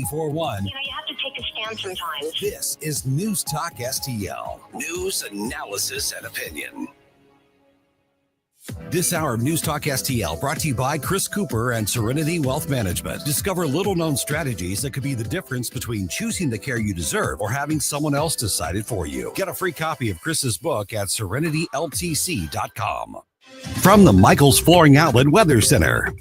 94.1. You have to take a stand sometimes. This is News Talk STL. News, analysis, and opinion. This hour of News Talk STL brought to you by Chris Cooper and Serenity Wealth Management. Discover little-known strategies that could be the difference between choosing the care you deserve or having someone else decide it for you. Get a free copy of Chris's book at serenityltc.com. From the Michaels Flooring Outlet Weather Center.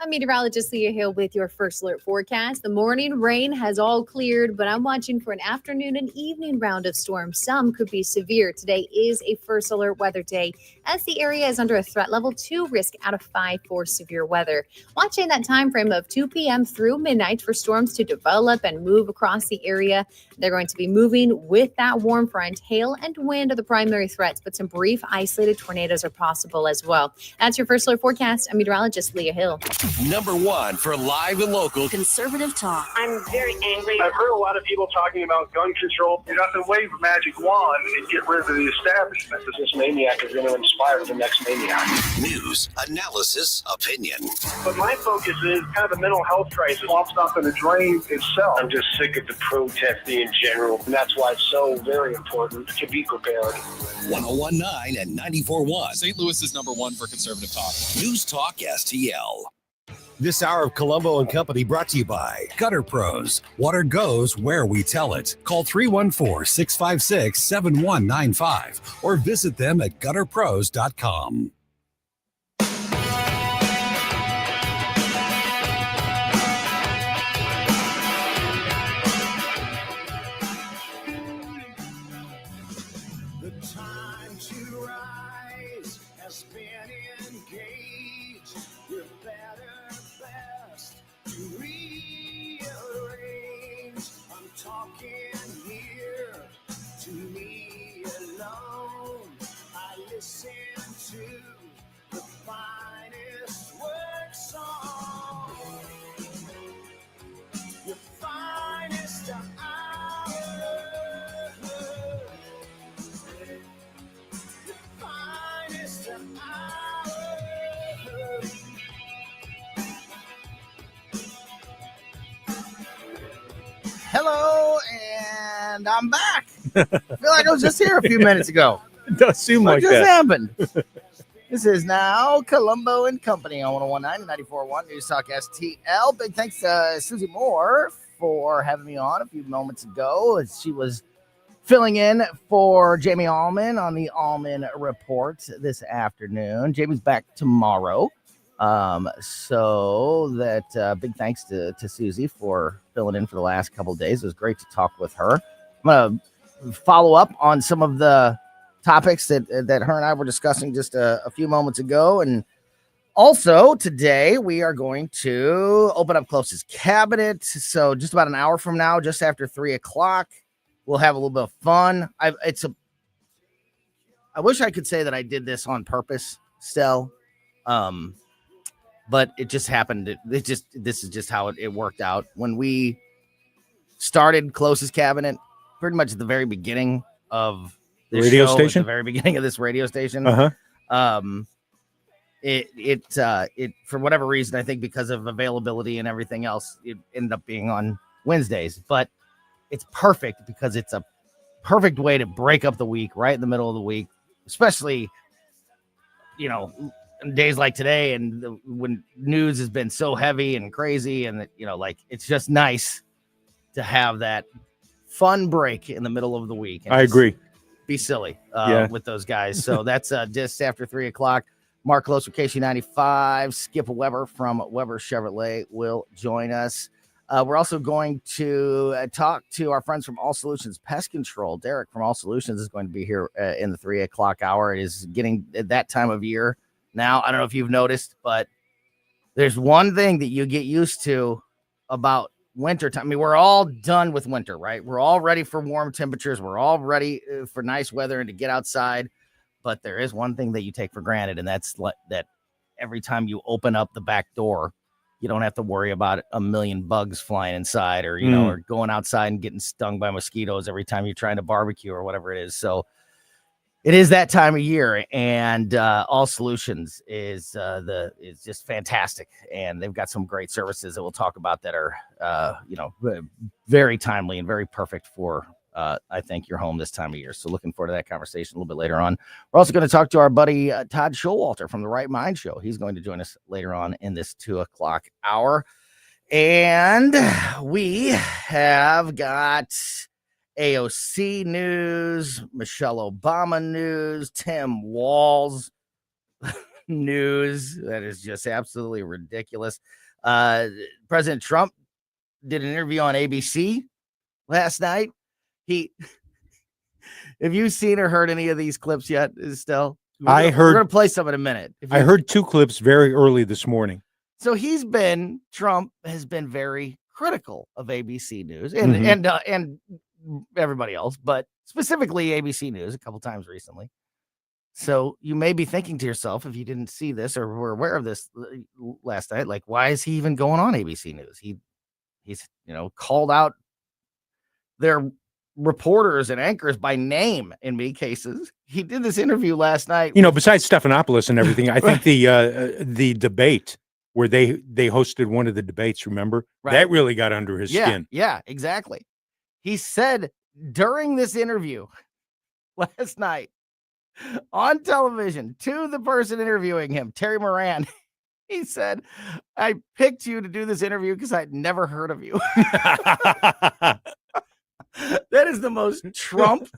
I'm meteorologist Leah Hill with your first alert forecast. The morning rain has all cleared, but I'm watching for an afternoon and evening round of storms. Some could be severe. Today is a first alert weather day as the area is under a threat level 2 risk out of 5 for severe weather. Watching that time frame of 2 p.m. through midnight for storms to develop and move across the area. They're going to be moving with that warm front. Hail and wind are the primary threats, but some brief isolated tornadoes are possible as well. That's your first alert forecast. I'm meteorologist Leah Hill. Number 1 for live and local conservative talk. I'm very angry. I've heard a lot of people talking about gun control. You have to wave a magic wand and get rid of the establishment. This maniac is going to inspire the next maniac. news, analysis, opinion. But my focus is kind of the mental health crisis. Swamp stuff in the drain itself. I'm just sick of the protesting in general, and that's why it's so very important to be prepared. 101.9 and 94.1. St. Louis is number 1 for conservative talk. News Talk STL. This hour of Colombo Company brought to you by Gutter Pros. Water goes where we tell it. Call 314-656-7195 or visit them at gutterpros.com. Hello, and I'm back. I feel like I was just here a few minutes ago. It does seem like what that. just happened? This is now Colombo and Company on 101.9 and 94.1 News Talk STL. Big thanks to Susie Moore for having me on a few moments ago. As she was filling in for Jamie Allman on the Allman Report this afternoon. Jamie's back tomorrow. So that big thanks to Susie for filling in for the last couple of days. It was great to talk with her. I'm going to follow up on some of the topics that her and I were discussing just a few moments ago. And also today we are going to open up Klose's Kabinet. So just about an hour from now, just after 3:00, we'll have a little bit of fun. I wish I could say that I did this on purpose still. But it just happened. This is just how it worked out. When we started Klose's Kabinet, pretty much at the very beginning of the radio show, station, at the very beginning of this radio station. It for whatever reason, I think because of availability and everything else, it ended up being on Wednesdays. But it's perfect because it's a perfect way to break up the week right in the middle of the week, especially, days like today and when news has been so heavy and crazy, and it's just nice to have that fun break in the middle of the week. And I agree. Be silly with those guys. So that's just after 3:00. Mark Klose from KSHE 95, Skip Weber from Weber Chevrolet will join us. We're also going to talk to our friends from All Solutions Pest Control. Derek from All Solutions is going to be here in the 3:00 hour. It is getting at that time of year. Now, I don't know if you've noticed, but there's one thing that you get used to about winter time. I mean, we're all done with winter, right? We're all ready for warm temperatures. We're all ready for nice weather and to get outside. But there is one thing that you take for granted, and that's that every time you open up the back door, you don't have to worry about a million bugs flying inside or, or going outside and getting stung by mosquitoes every time you're trying to barbecue or whatever it is. So It is that time of year, and All Solutions is just fantastic, and they've got some great services that we'll talk about that are very timely and very perfect for I think your home this time of year. So looking forward to that conversation a little bit later on. We're also going to talk to our buddy Todd Schowalter from the Right Mind Show. He's going to join us later on in this 2:00 hour, and we have got AOC news, Michelle Obama news, Tim Walz news. That is just absolutely ridiculous. President Trump did an interview on ABC last night. Have you seen or heard any of these clips yet, Estelle? We're going to play some in a minute. I heard 2 clips very early this morning. So Trump has been very critical of ABC News and everybody else, but specifically ABC News a couple times recently. So you may be thinking to yourself, if you didn't see this or were aware of this last night, like, why is he even going on ABC News? He's called out their reporters and anchors by name in many cases. He did this interview last night. Besides Stephanopoulos and everything, I think the debate where they hosted one of the debates, remember? Right. That really got under his skin. Yeah, exactly. He said during this interview last night on television to the person interviewing him, Terry Moran, he said, I picked you to do this interview because I'd never heard of you. That is the most Trump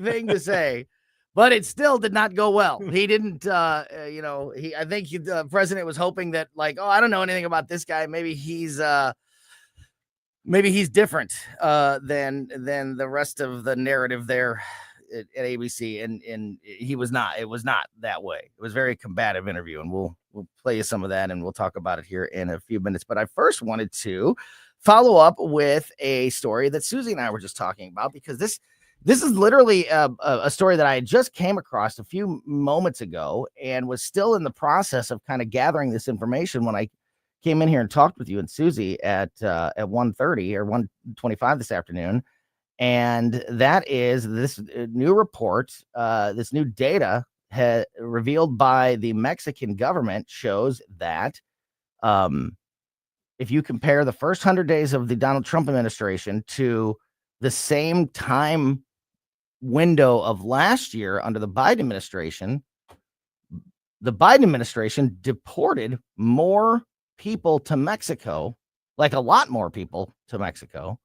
thing to say, but it still did not go well. He didn't, I think the president was hoping that, like, I don't know anything about this guy. Maybe he's different than the rest of the narrative there at ABC, and he was not. It was not that way. It was a very combative interview, and we'll play you some of that, and we'll talk about it here in a few minutes. But I first wanted to follow up with a story that Susie and I were just talking about, because this is literally a story that I just came across a few moments ago and was still in the process of kind of gathering this information when I came in here and talked with you and Susie at 1:30 or 1:25 this afternoon. And that is this new report, this new data revealed by the Mexican government shows that if you compare the first 100 days of the Donald Trump administration to the same time window of last year under the Biden administration deported more people to Mexico, like a lot more people to Mexico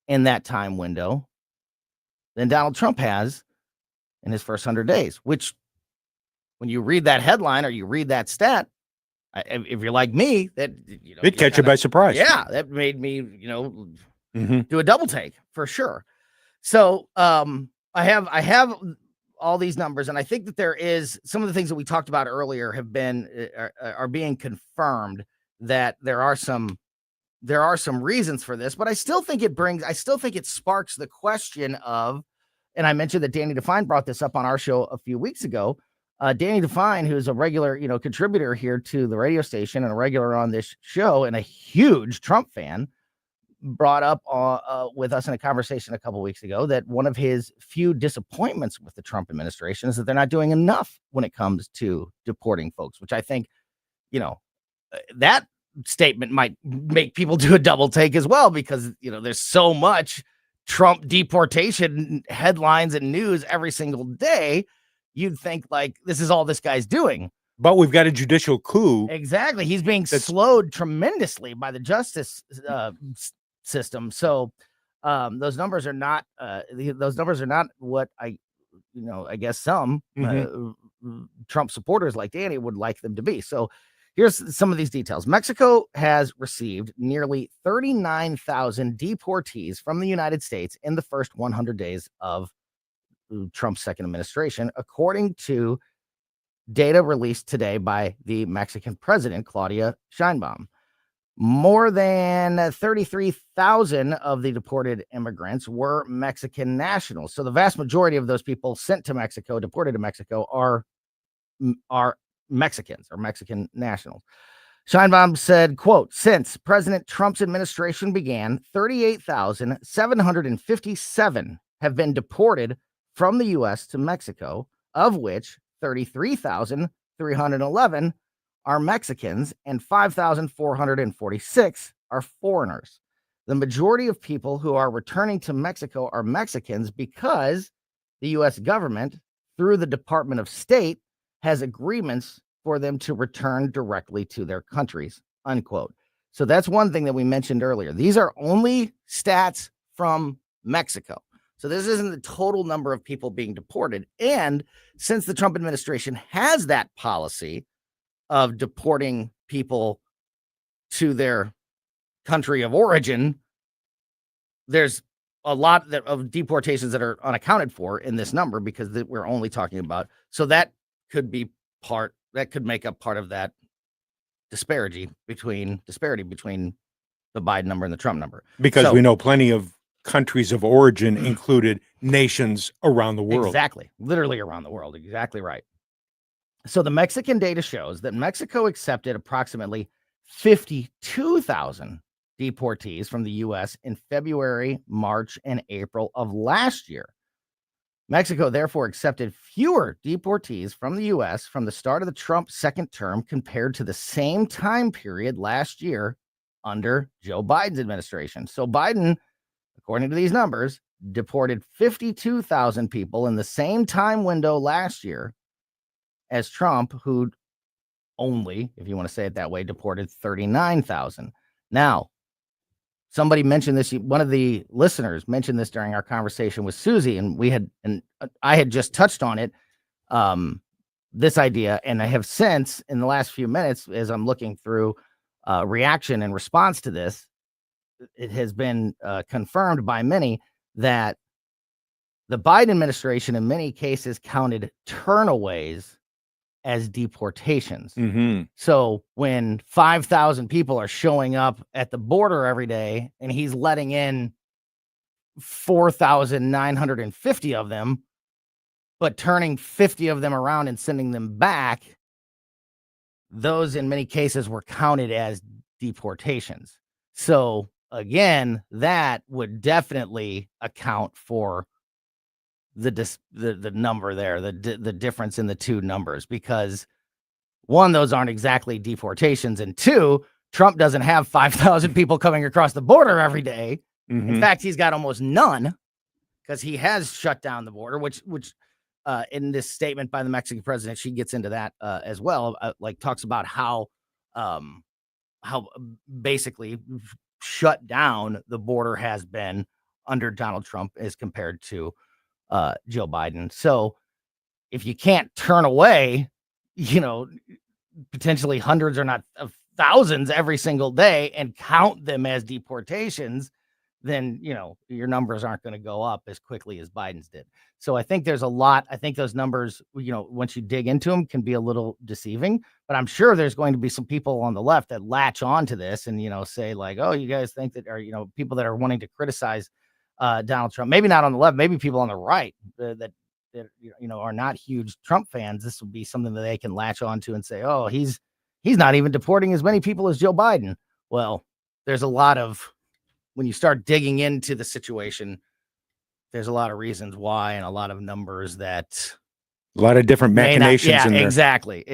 in that time window than Donald Trump has in his first 100 days, which when you read that headline or you read that stat, if you're like me, that it'd catch you by surprise. Yeah, that made me, do a double take for sure. So I have all these numbers, and I think that there is some of the things that we talked about earlier are being confirmed, that there are some reasons for this, but I still think it sparks the question of, and I mentioned that Danny Define brought this up on our show a few weeks ago. Danny Define, who's a regular, contributor here to the radio station and a regular on this show and a huge Trump fan, brought up with us in a conversation a couple weeks ago that one of his few disappointments with the Trump administration is that they're not doing enough when it comes to deporting folks, which I think, that statement might make people do a double take as well, because, there's so much Trump deportation headlines and news every single day. You'd think like this is all this guy's doing. But we've got a judicial coup. Exactly. He's being slowed tremendously by the justice system. So those numbers are not what I guess some Trump supporters like Danny would like them to be. So here's some of these details. Mexico has received nearly 39,000 deportees from the United States in the first 100 days of Trump's second administration, according to data released today by the Mexican president, Claudia Sheinbaum. More than 33,000 of the deported immigrants were Mexican nationals. So the vast majority of those people sent to Mexico, deported to Mexico, are Mexicans or Mexican nationals. Sheinbaum said, quote, since President Trump's administration began, 38,757 have been deported from the U.S. to Mexico, of which 33,311 are Mexicans and 5,446 are foreigners. The majority of people who are returning to Mexico are Mexicans because the U.S. government, through the Department of State, has agreements for them to return directly to their countries, unquote. So that's one thing that we mentioned earlier. These are only stats from Mexico. So this isn't the total number of people being deported. And since the Trump administration has that policy of deporting people to their country of origin, there's a lot of deportations that are unaccounted for in this number because we're only talking about. So that could be that could make up part of that disparity between the Biden number and the Trump number. Because we know plenty of countries of origin included nations around the world. Exactly. Literally around the world. Exactly right. So the Mexican data shows that Mexico accepted approximately 52,000 deportees from the U.S. in February, March, and April of last year. Mexico therefore accepted fewer deportees from the U.S. from the start of the Trump second term compared to the same time period last year under Joe Biden's administration. So Biden, according to these numbers, deported 52,000 people in the same time window last year as Trump, who only, if you want to say it that way, deported 39,000. Now, somebody mentioned this. One of the listeners mentioned this during our conversation with Susie, and I had just touched on it, this idea, and I have since, in the last few minutes, as I'm looking through reaction and response to this, it has been confirmed by many that the Biden administration, in many cases, counted turnaways as deportations. Mm-hmm. So when 5,000 people are showing up at the border every day and he's letting in 4,950 of them, but turning 50 of them around and sending them back, those in many cases were counted as deportations. So again, that would definitely account for the number there, the difference in the two numbers, because one, those aren't exactly deportations, and two, Trump doesn't have 5,000 people coming across the border every day. Mm-hmm. In fact, he's got almost none because he has shut down the border, which in this statement by the Mexican president, she gets into that as well, talks about how basically shut down the border has been under Donald Trump as compared to Joe Biden. So if you can't turn away, potentially hundreds or not of thousands every single day and count them as deportations, then, your numbers aren't going to go up as quickly as Biden's did. So I think there's a lot. I think those numbers, once you dig into them, can be a little deceiving, but I'm sure there's going to be some people on the left that latch on to this and, say like, oh, you guys think that, or, people that are wanting to criticize Donald Trump, maybe not on the left, maybe people on the right that are not huge Trump fans. This will be something that they can latch on to and say, oh, he's not even deporting as many people as Joe Biden. Well, there's a lot of, when you start digging into the situation, there's a lot of reasons why and a lot of numbers that a lot of different machinations in there. Exactly.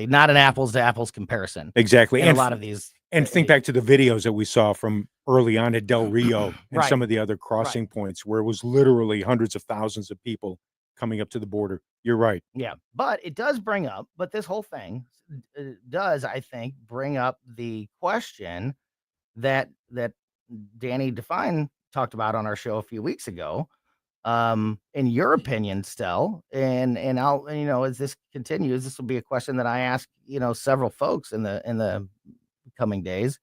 Not an apples to apples comparison. Exactly. And a lot of these. And think back to the videos that we saw from early on at Del Rio and some of the other crossing points where it was literally hundreds of thousands of people coming up to the border. You're right. Yeah. But it does bring up, this whole thing does, I think, bring up the question that Danny Define talked about on our show a few weeks ago. In your opinion, Stell, and I'll, as this continues, this will be a question that I ask, several folks in the coming days.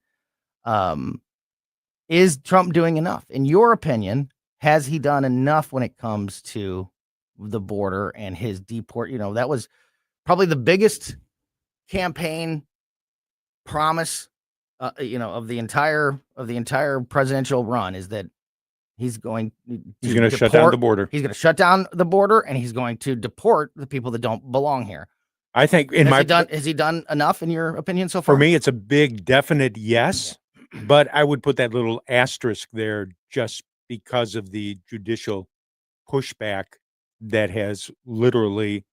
Is Trump doing enough? In your opinion, has he done enough when it comes to the border and his deport? That was probably the biggest campaign promise, of the entire presidential run, is that he's going to shut down the border. He's going to shut down the border, and he's going to deport the people that don't belong here. I think has he done enough in your opinion so far? For me, it's a big definite yes, but I would put that little asterisk there just because of the judicial pushback that has literally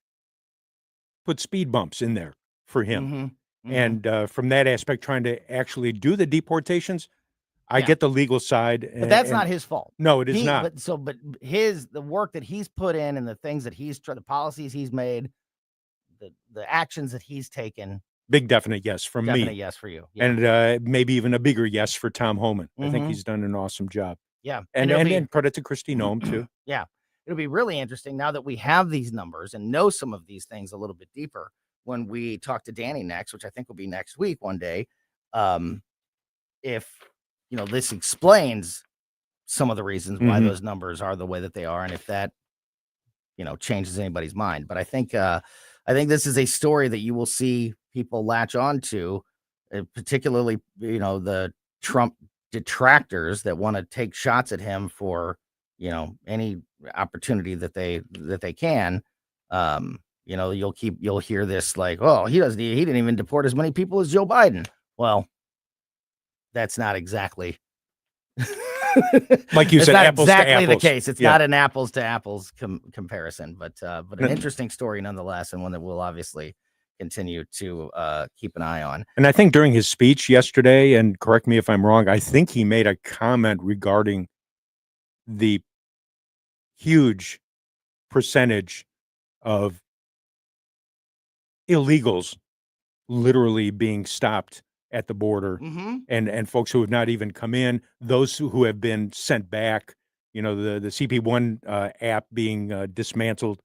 put speed bumps in there for him. And from that aspect, trying to actually do the deportations, I get the legal side. But that's not his fault. No, it is not. But the work that he's put in and the things that the policies he's made, the actions that he's taken. Big definite yes from me. Definite yes for you. Yeah. And maybe even a bigger yes for Tom Homan. I think he's done an awesome job. Yeah. And credit to Christy Noem, too. Yeah. It'll be really interesting now that we have these numbers and know some of these things a little bit deeper when we talk to Danny next, which I think will be next week one day. If, this explains some of the reasons why those numbers are the way that they are. And if that, changes anybody's mind. But I think this is a story that you will see people latch on to, particularly, the Trump detractors that want to take shots at him for, any opportunity that they can. You'll hear this like, oh, he didn't even deport as many people as Joe Biden. Well, that's not exactly like you said, apples exactly to apples. The case. It's not an apples to apples comparison, but an interesting story nonetheless, and one that we'll obviously continue to keep an eye on. And I think during his speech yesterday, and correct me if I'm wrong, I think he made a comment regarding the huge percentage of illegals literally being stopped at the border, and folks who have not even come in, those who have been sent back, the CP1 app being dismantled,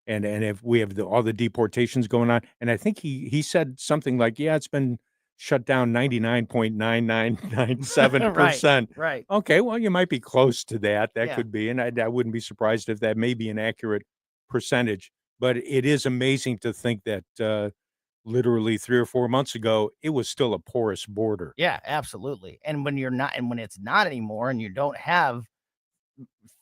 and if we have all the deportations going on. And I think he said something like, it's been shut down 99.9997%. Right. Okay, well, you might be close to that. That could be, and I wouldn't be surprised if that may be an accurate percentage. But it is amazing to think that literally 3 or 4 months ago, it was still a porous border. Yeah, absolutely. And when it's not anymore, and you don't have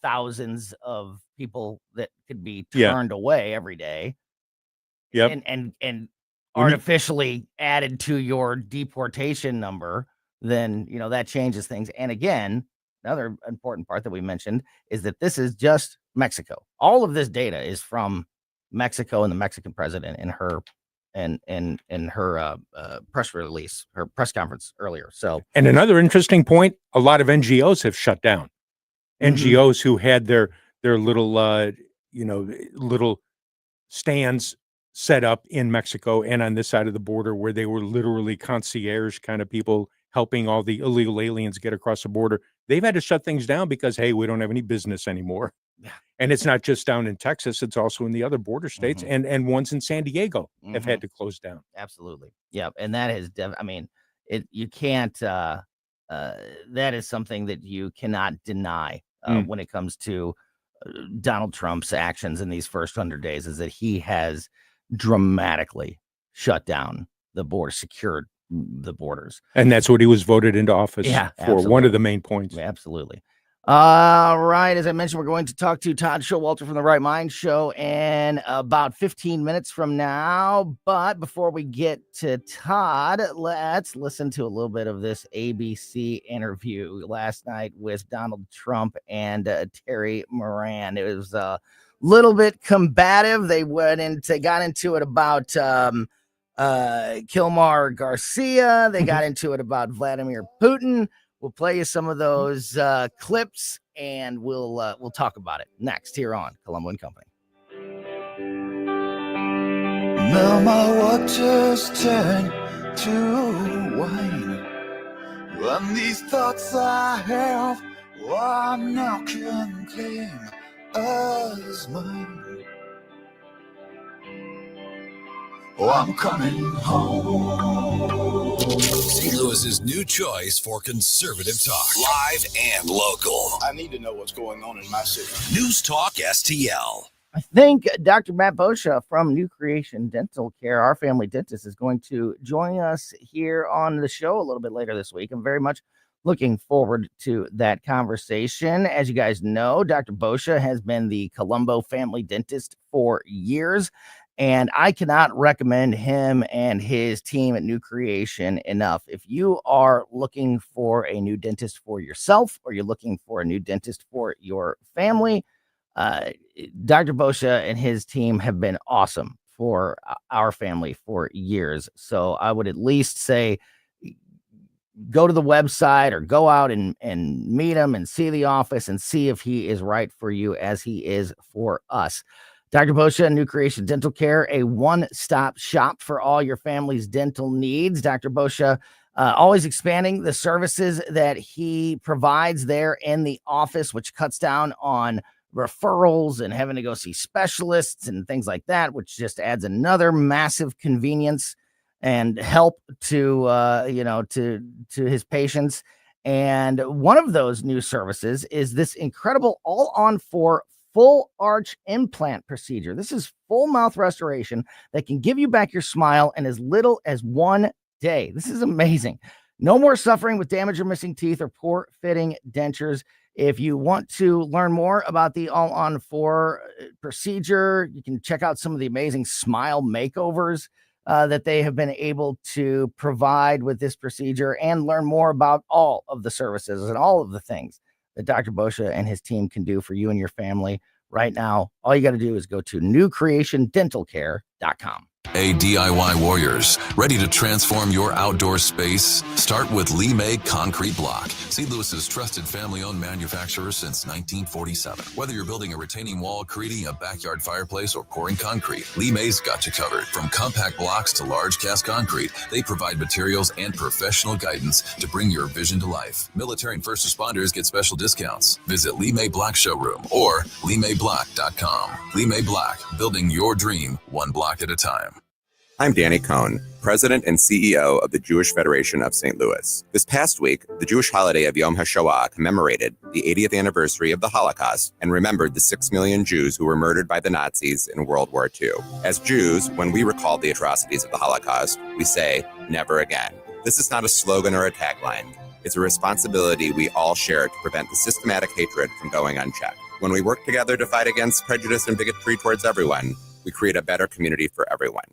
thousands of people that could be turned away every day, and artificially added to your deportation number, then that changes things. And again, another important part that we mentioned is that this is just Mexico. All of this data is from Mexico and the Mexican president in her press release, her press conference earlier. So, and another interesting point, a lot of NGOs have shut down. NGOs who had their little little stands set up in Mexico and on this side of the border, where they were literally concierge kind of people helping all the illegal aliens get across the border. They've had to shut things down because, hey, we don't have any business anymore. Yeah. And it's not just down in Texas, it's also in the other border states, and ones in San Diego have had to close down. Absolutely. Yeah. And that is, you can't, that is something that you cannot deny when it comes to Donald Trump's actions in these first 100 days, is that he has dramatically shut down the border, secured the borders. And that's what he was voted into office for. Absolutely. One of the main points. Absolutely. All right. As I mentioned, we're going to talk to Todd Schowalter from the Right Mind Show in about 15 minutes from now. But before we get to Todd, let's listen to a little bit of this ABC interview last night with Donald Trump and Terry Moran. It was a little bit combative. They got into it about Kilmar Garcia. They got into it about Vladimir Putin. We'll play you some of those clips, and we'll talk about it next here on Colombo Company. Now my waters turn to wine, and these thoughts I have, I now can claim as mine. Oh, I'm coming home. St. Louis's new choice for conservative talk. Live and local. I need to know what's going on in my city. News Talk STL. I think Dr. Matt Boscia from New Creation Dental Care, our family dentist, is going to join us here on the show a little bit later this week. I'm very much looking forward to that conversation. As you guys know, Dr. Boscia has been the Colombo family dentist for years, and I cannot recommend him and his team at New Creation enough. If you are looking for a new dentist for yourself, or you're looking for a new dentist for your family, Dr. Boscia and his team have been awesome for our family for years. So I would at least say go to the website or go out and meet him and see the office and see if he is right for you as he is for us. Dr. Boscia, New Creation Dental Care, a one-stop shop for all your family's dental needs. Dr. Boscia always expanding the services that he provides there in the office, which cuts down on referrals and having to go see specialists and things like that, which just adds another massive convenience and help to his patients. And one of those new services is this incredible all-on-4 full arch implant procedure. This is full mouth restoration that can give you back your smile in as little as 1 day. This is amazing. No more suffering with damaged or missing teeth or poor fitting dentures. If you want to learn more about the all-on-4 procedure, you can check out some of the amazing smile makeovers that they have been able to provide with this procedure, and learn more about all of the services and all of the things that Dr. Boscia and his team can do for you and your family right now. All you got to do is go to newcreationdentalcare.com. Hey, DIY warriors, ready to transform your outdoor space? Start with Lee May Concrete Block, St. Louis's trusted family-owned manufacturer since 1947. Whether you're building a retaining wall, creating a backyard fireplace, or pouring concrete, Lee May's got you covered. From compact blocks to large cast concrete, they provide materials and professional guidance to bring your vision to life. Military and first responders get special discounts. Visit Lee May Block Showroom or LeeMayBlock.com. Lee May Block, building your dream one block at a time. I'm Danny Cohn, President and CEO of the Jewish Federation of St. Louis. This past week, the Jewish holiday of Yom HaShoah commemorated the 80th anniversary of the Holocaust and remembered the 6 million Jews who were murdered by the Nazis in World War II. As Jews, when we recall the atrocities of the Holocaust, we say, never again. This is not a slogan or a tagline. It's a responsibility we all share to prevent the systematic hatred from going unchecked. When we work together to fight against prejudice and bigotry towards everyone, we create a better community for everyone.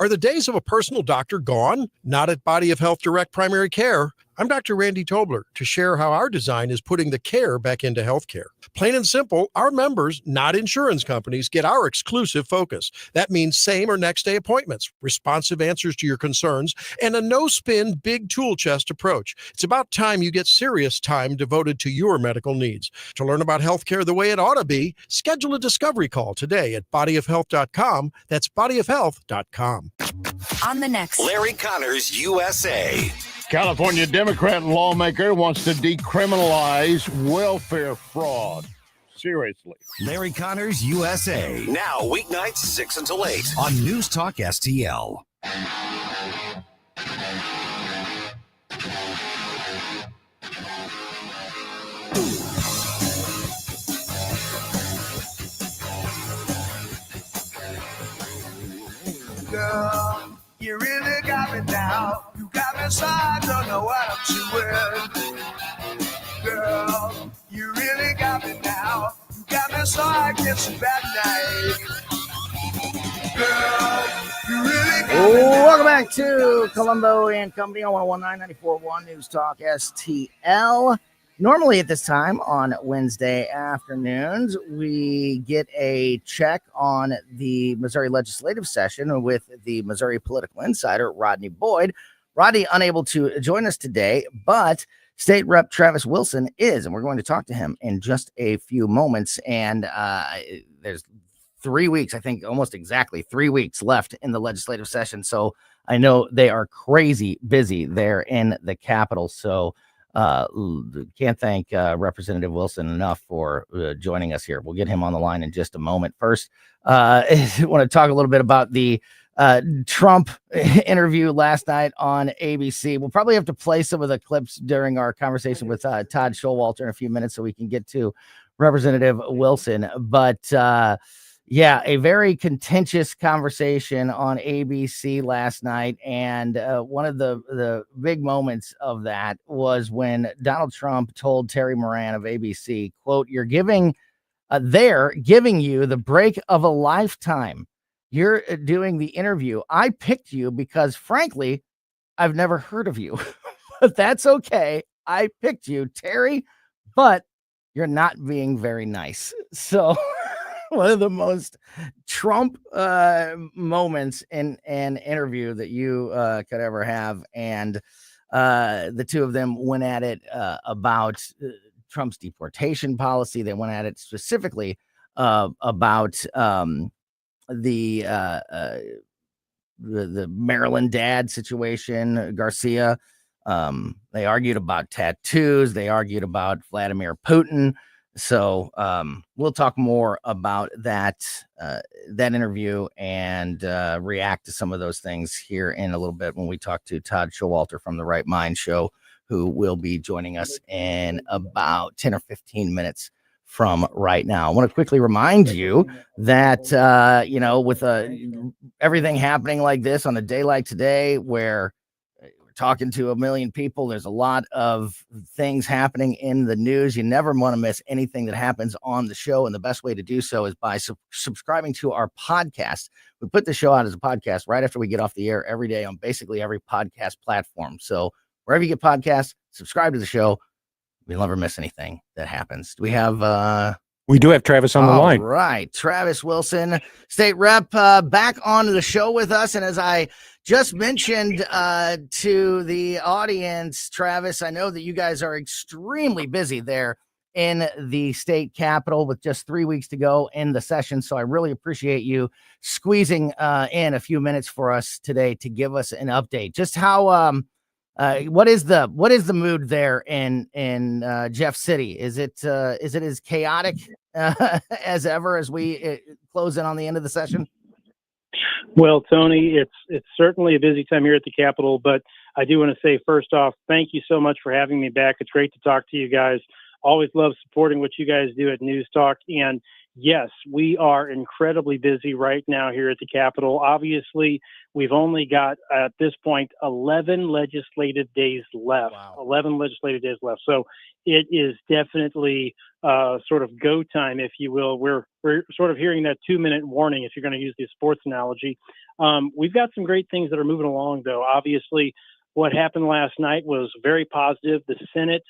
Are the days of a personal doctor gone? Not at Body of Health Direct Primary Care. I'm Dr. Randy Tobler to share how our design is putting the care back into healthcare. Plain and simple, our members, not insurance companies, get our exclusive focus. That means same or next day appointments, responsive answers to your concerns, and a no-spin, big tool chest approach. It's about time you get serious time devoted to your medical needs. To learn about healthcare the way it ought to be, schedule a discovery call today at bodyofhealth.com. That's bodyofhealth.com. On the next Larry Connors USA. California Democrat lawmaker wants to decriminalize welfare fraud. Seriously. Larry Connors USA. Now, weeknights 6 until 8 on News Talk STL. Girl, you really got me down. You got me so I don't know what I'm doing. Girl, you really got me now. You got me so I get some bad night. Girl, you really got me now. Welcome back to Colombo and Company on 101.9 News Talk STL. Normally at this time on Wednesday afternoons, we get a check on the Missouri legislative session with the Missouri political insider, Rodney Boyd. Rodney unable to join us today, but State Rep Travis Wilson is, and we're going to talk to him in just a few moments. And there's 3 weeks, I think almost exactly 3 weeks left in the legislative session. So I know they are crazy busy there in the Capitol. So can't thank Representative Wilson enough for joining us here. We'll get him on the line in just a moment. First, I want to talk a little bit about the Trump interview last night on ABC. We'll probably have to play some of the clips during our conversation with Todd Schowalter in a few minutes so we can get to Representative Wilson. But yeah, a very contentious conversation on ABC last night. And one of the big moments of that was when Donald Trump told Terry Moran of ABC, quote, "You're giving, they're giving you the break of a lifetime. You're doing the interview. I picked you because, frankly, I've never heard of you. But that's okay. I picked you, Terry, but you're not being very nice. So one of the most Trump moments in an interview that you could ever have. And the two of them went at it about Trump's deportation policy. They went at it specifically about the Maryland dad situation, Garcia. They argued about tattoos. They argued about Vladimir Putin. So we'll talk more about that interview and react to some of those things here in a little bit when we talk to Todd Schowalter from the Right Mind Show, who will be joining us in about 10 or 15 minutes from right now. I want to quickly remind you that, with everything happening like this on a day like today, where we're talking to a million people, there's a lot of things happening in the news. You never want to miss anything that happens on the show. And the best way to do so is by subscribing to our podcast. We put the show out as a podcast right after we get off the air every day on basically every podcast platform. So wherever you get podcasts, subscribe to the show. You'll never miss anything that happens. Do we have we do have Travis on the line. Right. Travis Wilson, state rep, back on the show with us. And as I just mentioned to the audience, Travis, I know that you guys are extremely busy there in the state capitol with just 3 weeks to go in the session. So I really appreciate you squeezing in a few minutes for us today to give us an update. Just how what is the mood there in Jeff City? Is it as chaotic as ever as we close in on the end of the session? Well, Tony, it's certainly a busy time here at the Capitol, but I do want to say first off, thank you so much for having me back. It's great to talk to you guys. Always love supporting what you guys do at News Talk. And yes, we are incredibly busy right now here at the Capitol. Obviously, we've only got, at this point, 11 legislative days left. Wow. 11 legislative days left. So it is definitely sort of go time, if you will. We're sort of hearing that 2-minute warning, if you're going to use the sports analogy. We've got some great things that are moving along, though. Obviously, what happened last night was very positive. The Senate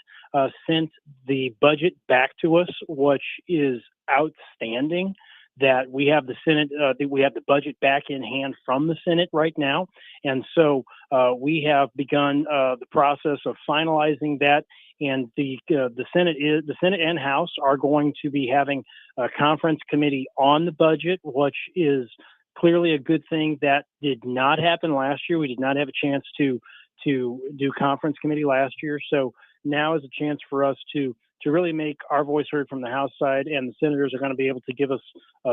sent the budget back to us, which is outstanding. That we have the Senate, we have the budget back in hand from the Senate right now, and so we have begun the process of finalizing that. And the Senate and House are going to be having a conference committee on the budget, which is clearly a good thing. That did not happen last year. We did not have a chance to do conference committee last year, so now is a chance for us to really make our voice heard from the House side, and the senators are going to be able to give us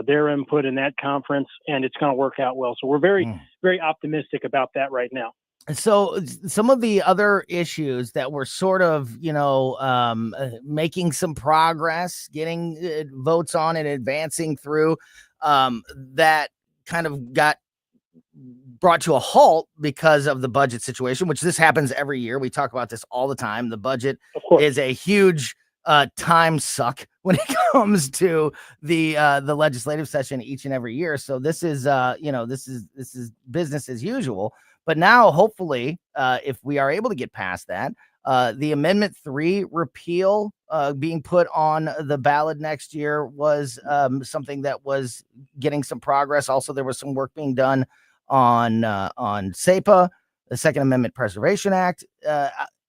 their input in that conference, and it's going to work out well. So we're very, very optimistic about that right now. So some of the other issues that were sort of, making some progress, getting votes on and advancing through, that kind of got brought to a halt because of the budget situation, which this happens every year. We talk about this all the time. The budget is a huge time suck when it comes to the legislative session each and every year. So this is this is business as usual. But now, hopefully, if we are able to get past that, the Amendment 3 repeal being put on the ballot next year was something that was getting some progress. Also, there was some work being done on SEPA, the Second Amendment Preservation Act.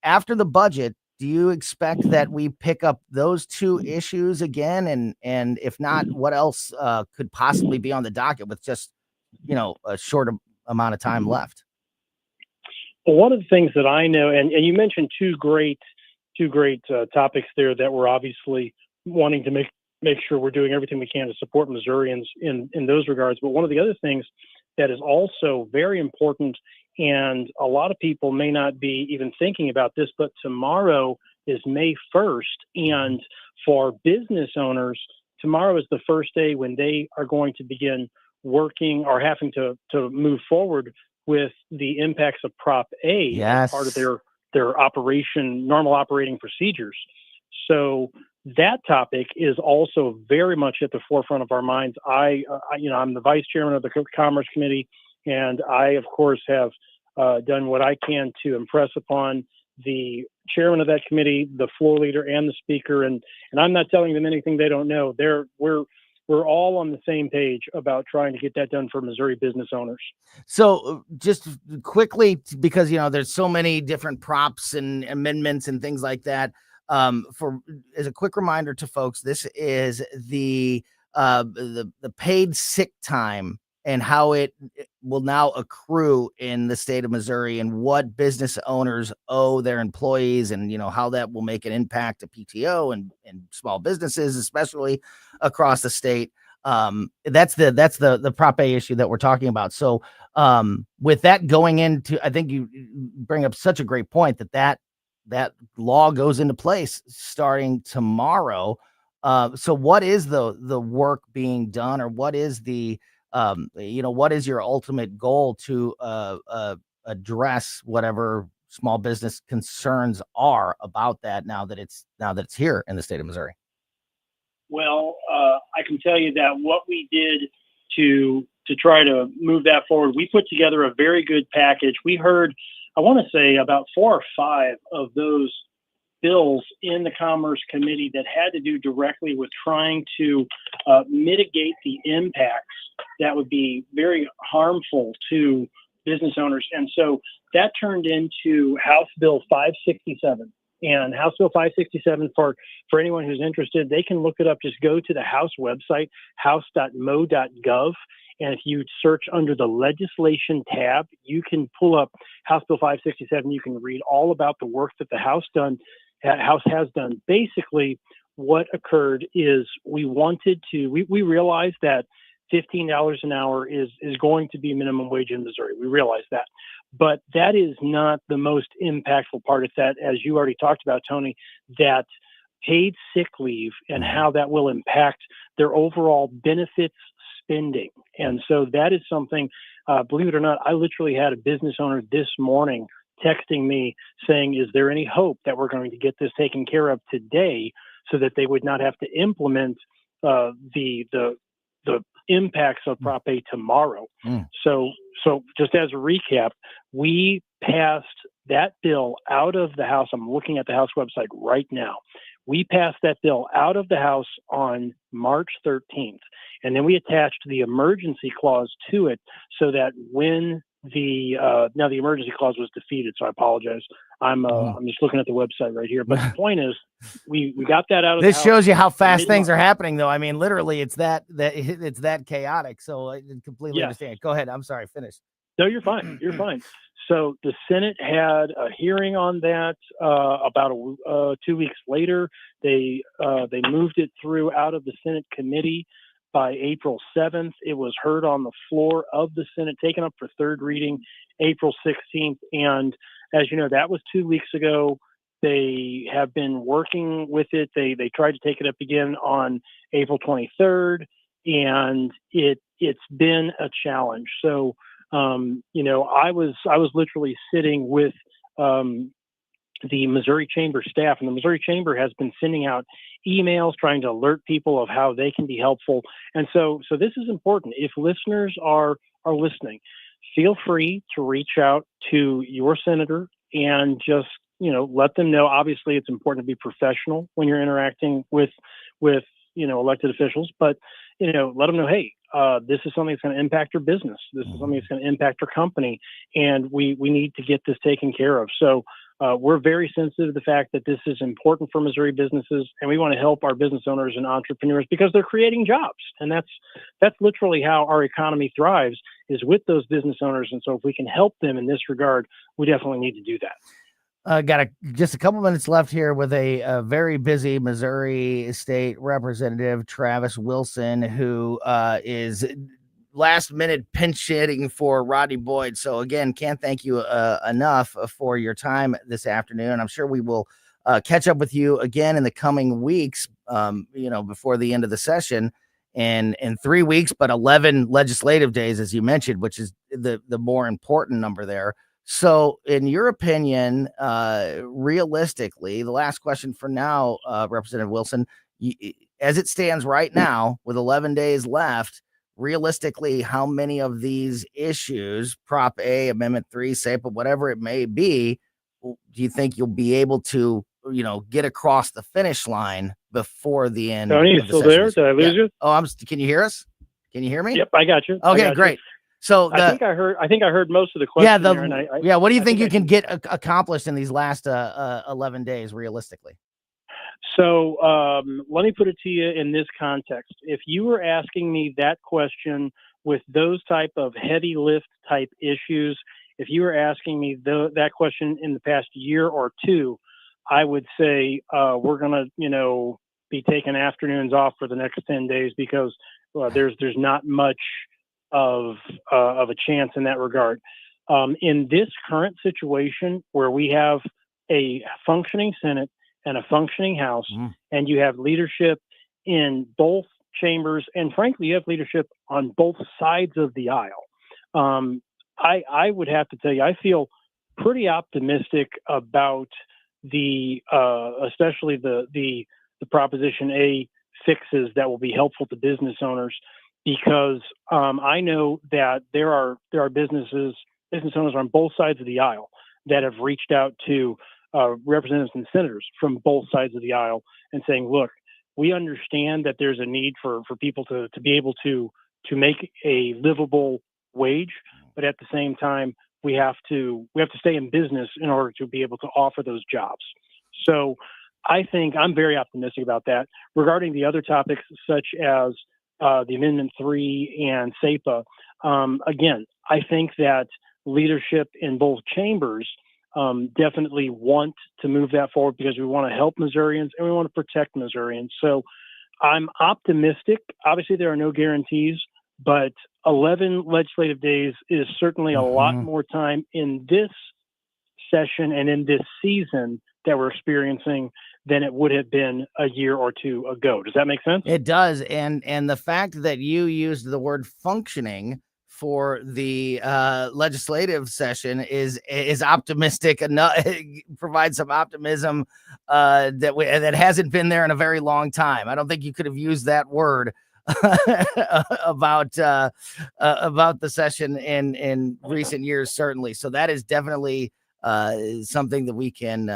After the budget, do you expect that we pick up those two issues again? And if not, what else could possibly be on the docket with just, a short amount of time left? Well, one of the things that I know, and you mentioned two great topics there that we're obviously wanting to make sure we're doing everything we can to support Missourians in those regards. But one of the other things that is also very important, and a lot of people may not be even thinking about this, but tomorrow is May 1st. And for business owners, tomorrow is the first day when they are going to begin working or having to move forward with the impacts of Prop A as part of their normal operating procedures. So that topic is also very much at the forefront of our minds. I'm the vice chairman of the Commerce Committee, and I, of course, have done what I can to impress upon the chairman of that committee, the floor leader, and the speaker. And I'm not telling them anything they don't know. We're all on the same page about trying to get that done for Missouri business owners. So just quickly, because, there's so many different props and amendments and things like that. As a quick reminder to folks, this is the paid sick time and how it will now accrue in the state of Missouri, and what business owners owe their employees, and how that will make an impact to PTO and small businesses, especially across the state. That's the Prop A issue that we're talking about. So with that going into, I think you bring up such a great point that law goes into place starting tomorrow. So what is the work being done, or what is what is your ultimate goal to address whatever small business concerns are about that now that it's here in the state of Missouri? Well, I can tell you that what we did to try to move that forward, we put together a very good package. We heard, I want to say, about 4 or 5 of those bills in the Commerce Committee that had to do directly with trying to mitigate the impacts that would be very harmful to business owners. And so that turned into House Bill 567. And House Bill 567, for anyone who's interested, they can look it up. Just go to the House website, house.mo.gov. And if you search under the legislation tab, you can pull up House Bill 567. You can read all about the work that the House has done. Basically, what occurred is we realized that $15 an hour is going to be minimum wage in Missouri. We realize that. But that is not the most impactful part. It's that, as you already talked about, Tony, that paid sick leave and how that will impact their overall benefits spending. And so that is something, believe it or not, I literally had a business owner this morning texting me saying, is there any hope that we're going to get this taken care of today so that they would not have to implement the impacts of Prop A tomorrow? So just as a recap, we passed that bill out of the House. I'm looking at the House website right now. We passed that bill out of the House on March 13th, and then we attached the emergency clause to it so that when now the emergency clause was defeated, so I apologize. I'm just looking at the website right here. But the point is, we got that out of this the House. shows you how fast things are happening, though. I mean, literally, it's that chaotic. So I completely understand. Go ahead. I'm sorry. Finish. No, you're fine. You're fine. So the Senate had a hearing on that about 2 weeks later. They moved it through out of the Senate committee by April 7th. It was heard on the floor of the Senate, taken up for third reading April 16th. And as you know, that was 2 weeks ago. They have been working with it. They tried to take it up again on April 23rd, and it's been a challenge. So I was literally sitting with the Missouri Chamber staff, and the Missouri Chamber has been sending out emails trying to alert people of how they can be helpful. And so this is important. If listeners are listening, feel free to reach out to your senator and just, let them know. Obviously, it's important to be professional when you're interacting with elected officials, but, let them know, hey, this is something that's going to impact your business. This is something that's going to impact your company, and we need to get this taken care of. So we're very sensitive to the fact that this is important for Missouri businesses, and we want to help our business owners and entrepreneurs because they're creating jobs. And that's literally how our economy thrives, is with those business owners. And so if we can help them in this regard, we definitely need to do that. Got just a couple minutes left here with a very busy Missouri State Representative, Travis Wilson, who is last minute pinch hitting for Rodney Boyd. So again, can't thank you enough for your time this afternoon. I'm sure we will catch up with you again in the coming weeks, before the end of the session. And in 3 weeks, but 11 legislative days, as you mentioned, which is the more important number there. So in your opinion, realistically, the last question for now, Representative Wilson, as it stands right now with 11 days left, realistically, how many of these issues, Prop A, Amendment 3, SAPA, whatever it may be, do you think you'll be able to, get across the finish line before the end? Tony, you still there? Did I lose you? Oh, can you hear us? Can you hear me? Yep, I got you. Okay, great. So I think I heard most of the question. What do you think you can get accomplished in these last 11 days realistically? So let me put it to you in this context. If you were asking me that question with those type of heavy lift type issues, if you were asking me that question in the past year or two, I would say we're going to, be taking afternoons off for the next 10 days because there's not much of a chance in that regard. In this current situation where we have a functioning Senate and a functioning House, and you have leadership in both chambers, and frankly, you have leadership on both sides of the aisle. I would have to tell you, I feel pretty optimistic about especially the Proposition A fixes that will be helpful to business owners, because I know that there are business owners on both sides of the aisle that have reached out to representatives and senators from both sides of the aisle and saying, look, we understand that there's a need for people to be able to make a livable wage, but at the same time, we have to stay in business in order to be able to offer those jobs. So I think I'm very optimistic about that. Regarding the other topics, such as the Amendment 3 and SEPA, again, I think that leadership in both chambers definitely want to move that forward because we want to help Missourians and we want to protect Missourians. So I'm optimistic. Obviously, there are no guarantees, but 11 legislative days is certainly a lot more time in this session and in this season that we're experiencing than it would have been a year or two ago. Does that make sense? It does. And the fact that you used the word functioning for the legislative session is optimistic enough. Provides some optimism that hasn't been there in a very long time. I don't think you could have used that word about the session in recent years, certainly. So that is definitely something that we can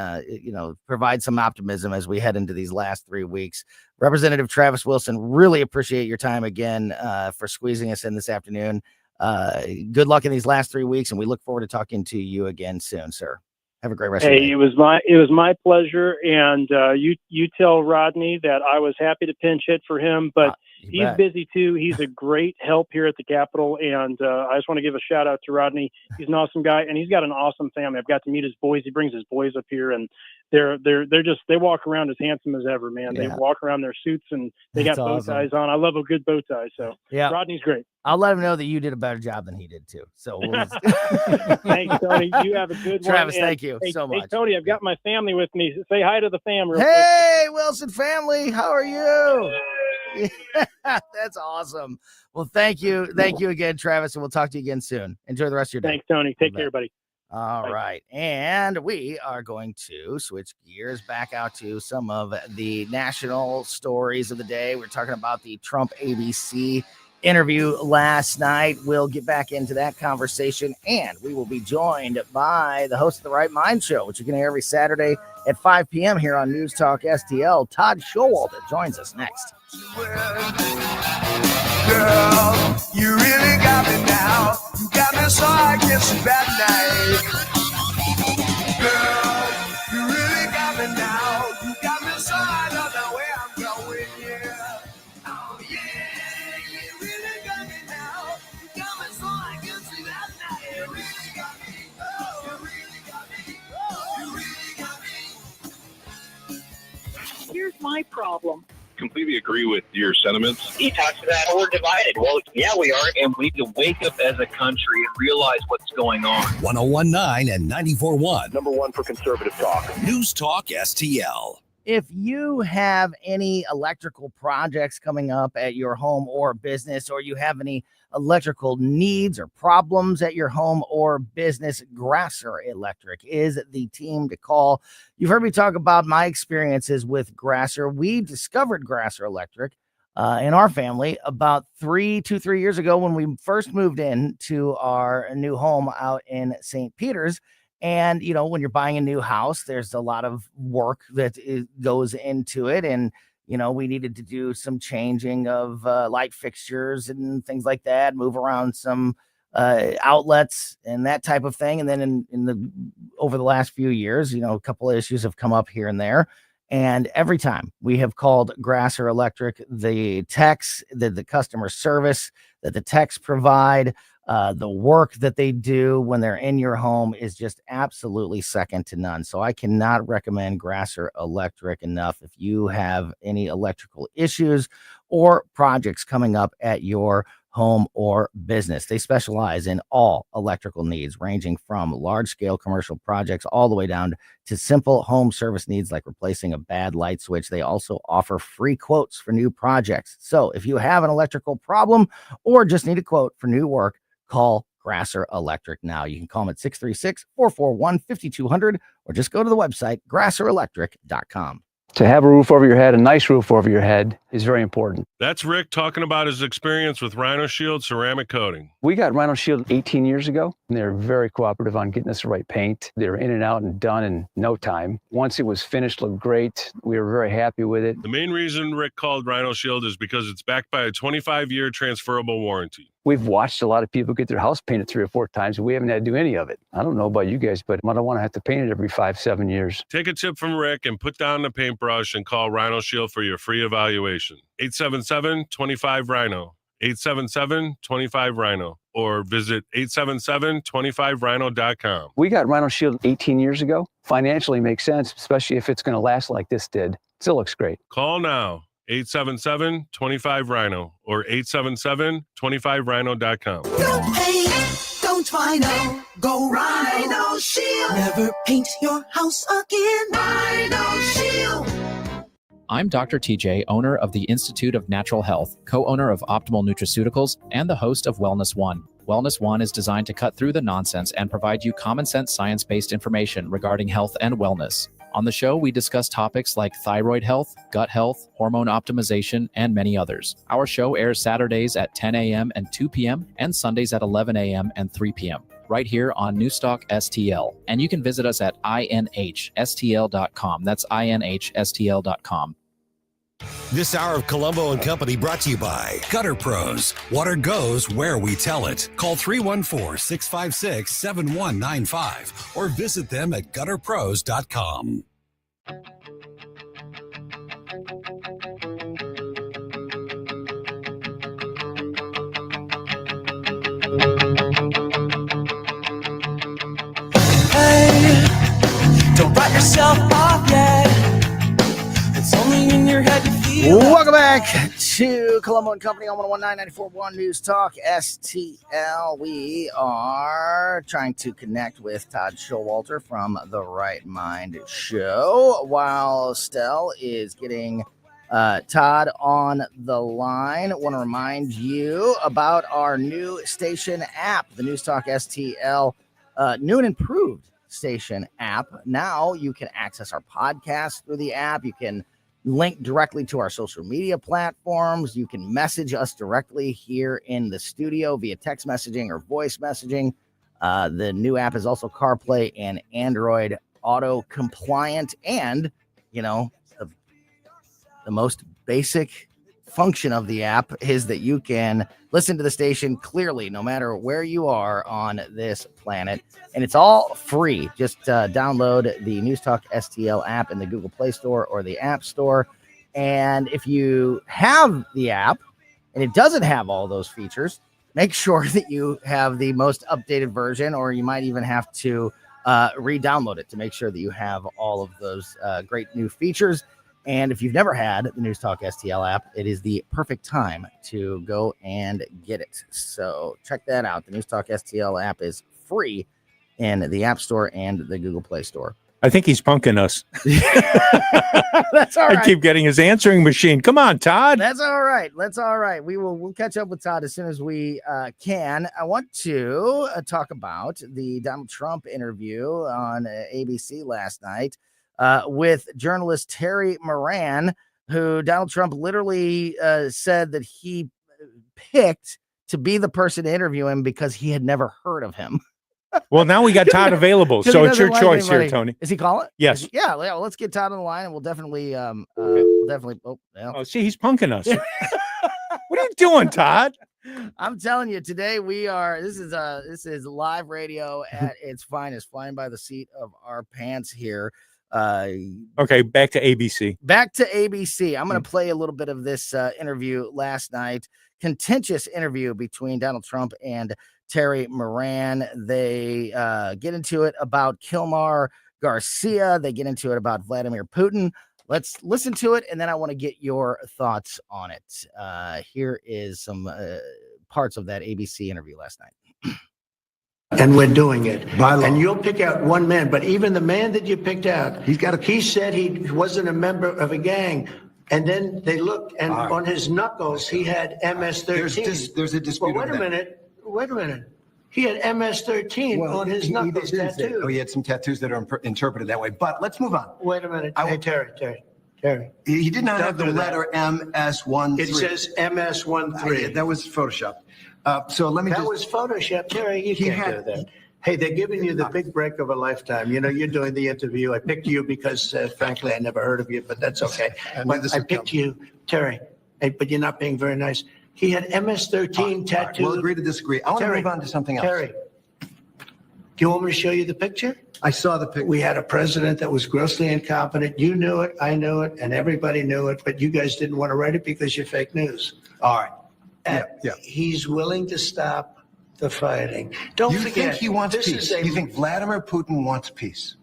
provide some optimism as we head into these last 3 weeks. Representative Travis Wilson, really appreciate your time again for squeezing us in this afternoon. Good luck in these last 3 weeks, and we look forward to talking to you again soon, sir. Have a great rest of the day. It was my pleasure, and you tell Rodney that I was happy to pinch hit for him, but he's busy too. He's a great help here at the Capitol, and I just want to give a shout out to Rodney. He's an awesome guy, and he's got an awesome family. I've got to meet his boys. He brings his boys up here, and they walk around as handsome as ever, man. Yeah. They walk around their suits and they got bow ties on. I love a good bow tie. So yeah, Rodney's great. I'll let him know that you did a better job than he did too. So thanks, Tony. You have a good one. Travis, thank you so much. Hey, Tony, I've got my family with me. Say hi to the fam real Hey, quick. Wilson family, how are you? That's awesome. Well, thank you again, Travis, and we'll talk to you again soon. Enjoy the rest of your day. Thanks, Tony. Take care, buddy. All right. And we are going to switch gears back out to some of the national stories of the day. We're talking about the Trump ABC interview last night. We'll get back into that conversation, and we will be joined by the host of the Right Mind Show, which you can hear every Saturday at 5 p.m. here on News Talk STL. Todd Schowalter joins us next. Girl, you really got me now. You got me so I can sleep at night. Girl, you really got me now. You got me so I don't know where I'm going, yeah. Oh, yeah, you really got me now. You got me so I can sleep at night. You really got me. Oh, you really got me. Oh, you really got me. Here's my problem. Completely agree with your sentiments. He talks about we're divided. Well, yeah, we are. And we need to wake up as a country and realize what's going on. 101.9 and 94.1. Number one for conservative talk. News Talk STL. If you have any electrical projects coming up at your home or business, or you have any electrical needs or problems at your home or business, Grasser Electric is the team to call. You've heard me talk about my experiences with Grasser. We discovered Grasser Electric in our family about 3 years ago when we first moved in to our new home out in St. Peter's. And, when you're buying a new house, there's a lot of work that goes into it. And, we needed to do some changing of light fixtures and things like that, move around some outlets and that type of thing. And then over the last few years, a couple of issues have come up here and there. And every time we have called Grasser Electric, the techs, the customer service that the techs provide, the work that they do when they're in your home is just absolutely second to none. So I cannot recommend Grasser Electric enough. If you have any electrical issues or projects coming up at your home or business, they specialize in all electrical needs, ranging from large-scale commercial projects all the way down to simple home service needs like replacing a bad light switch. They also offer free quotes for new projects. So if you have an electrical problem or just need a quote for new work, call Grasser Electric now. You can call them at 636-441-5200 or just go to the website, grasserelectric.com. To have a roof over your head, a nice roof over your head, is very important. That's Rick talking about his experience with Rhino Shield ceramic coating. We got Rhino Shield 18 years ago, and they're very cooperative on getting us the right paint. They're in and out and done in no time. Once it was finished, looked great. We were very happy with it. The main reason Rick called Rhino Shield is because it's backed by a 25-year transferable warranty. We've watched a lot of people get their house painted 3 or 4 times, and we haven't had to do any of it. I don't know about you guys, but I don't want to have to paint it every 5-7 years. Take a tip from Rick and put down the paintbrush and call Rhino Shield for your free evaluation. 877-25-RHINO. 877-25-RHINO. Or visit 877-25rhino.com. We got Rhino Shield 18 years ago. Financially makes sense, especially if it's going to last like this did. Still looks great. Call now. 877-25-RHINO or 877-25rhino.com. Don't paint, don't Rhino, go Rhino Shield. Never paint your house again. Rhino Shield. I'm Dr. TJ, owner of the Institute of Natural Health, co-owner of Optimal Nutraceuticals, and the host of Wellness One. Wellness One is designed to cut through the nonsense and provide you common sense science-based information regarding health and wellness. On the show, we discuss topics like thyroid health, gut health, hormone optimization, and many others. Our show airs Saturdays at 10 a.m. and 2 p.m. and Sundays at 11 a.m. and 3 p.m. right here on Newstalk STL. And you can visit us at inhstl.com. That's inhstl.com. This hour of Colombo and Company brought to you by Gutter Pros. Water goes where we tell it. Call 314-656-7195 or visit them at gutterpros.com. Hey, don't write yourself off yet. It's only in your head to feel. Welcome back to Colombo and Company on 101.9 News Talk STL. We are trying to connect with Todd Schowalter from the Right Mind Show while Stell is getting Todd on the line. I want to remind you about our new station app, the News Talk STL new and improved station app. Now you can access our podcast through the app. You can link directly to our social media platforms. You can message us directly here in the studio via text messaging or voice messaging. The new app is also CarPlay and Android Auto compliant. And, you know, the most basic function of the app is that you can listen to the station clearly no matter where you are on this planet, and it's all free. Just download the News Talk STL app in the Google Play Store or the App Store, and if you have the app and it doesn't have all those features, make sure that you have the most updated version, or you might even have to re-download it to make sure that you have all of those great new features. And if you've never had the News Talk STL app, it is the perfect time to go and get it. So check that out. The News Talk STL app is free in the App Store and the Google Play Store. I think he's punking us. That's all right. I keep getting his answering machine. Come on, Todd. That's all right. That's all right. We'll catch up with Todd as soon as we can. I want to talk about the Donald Trump interview on ABC last night. With journalist Terry Moran, who Donald Trump literally said that he picked to be the person to interview him because he had never heard of him. Well, now we got Todd available, 'Cause so he it's your doesn't like choice here, anybody. Tony. Is he calling? Yes. Yeah, let's get Todd on the line, and we'll definitely, Oh, yeah. Oh, see, he's punking us. What are you doing, Todd? I'm telling you, today this is live radio at its finest, flying by the seat of our pants here. Okay, back to ABC. Back to ABC. I'm going to play a little bit of this interview last night. Contentious interview between Donald Trump and Terry Moran. They get into it about Kilmar Garcia. They get into it about Vladimir Putin. Let's listen to it, and then I want to get your thoughts on it. Here is some parts of that ABC interview last night. And we're doing it. And you'll pick out one man, but even the man that you picked out, he said he wasn't a member of a gang. And then they looked, and on his knuckles, he had MS-13. There's a dispute. Well, wait a minute. He had MS-13 on his knuckles tattoo. Oh, he had some tattoos that are interpreted that way. But let's move on. Wait a minute. Hey, Terry. He did not Don't Uh, have the do that. letter MS-13. It says MS-13. That was Photoshop. So let me That was Photoshop. Terry, you can't do that. Hey, they're giving you the big break of a lifetime. You know, you're doing the interview. I picked you because, frankly, I never heard of you, but that's okay. But I picked you, Terry, but you're not being very nice. He had MS-13 tattooed. We'll agree to disagree. I want to move on to something else. Terry, do you want me to show you the picture? I saw the picture. We had a president that was grossly incompetent. You knew it, I knew it, and everybody knew it, but you guys didn't want to write it because you're fake news. All right. Yeah. He's willing to stop the fighting. Don't forget. You think he wants this peace? is You think Vladimir Putin wants peace?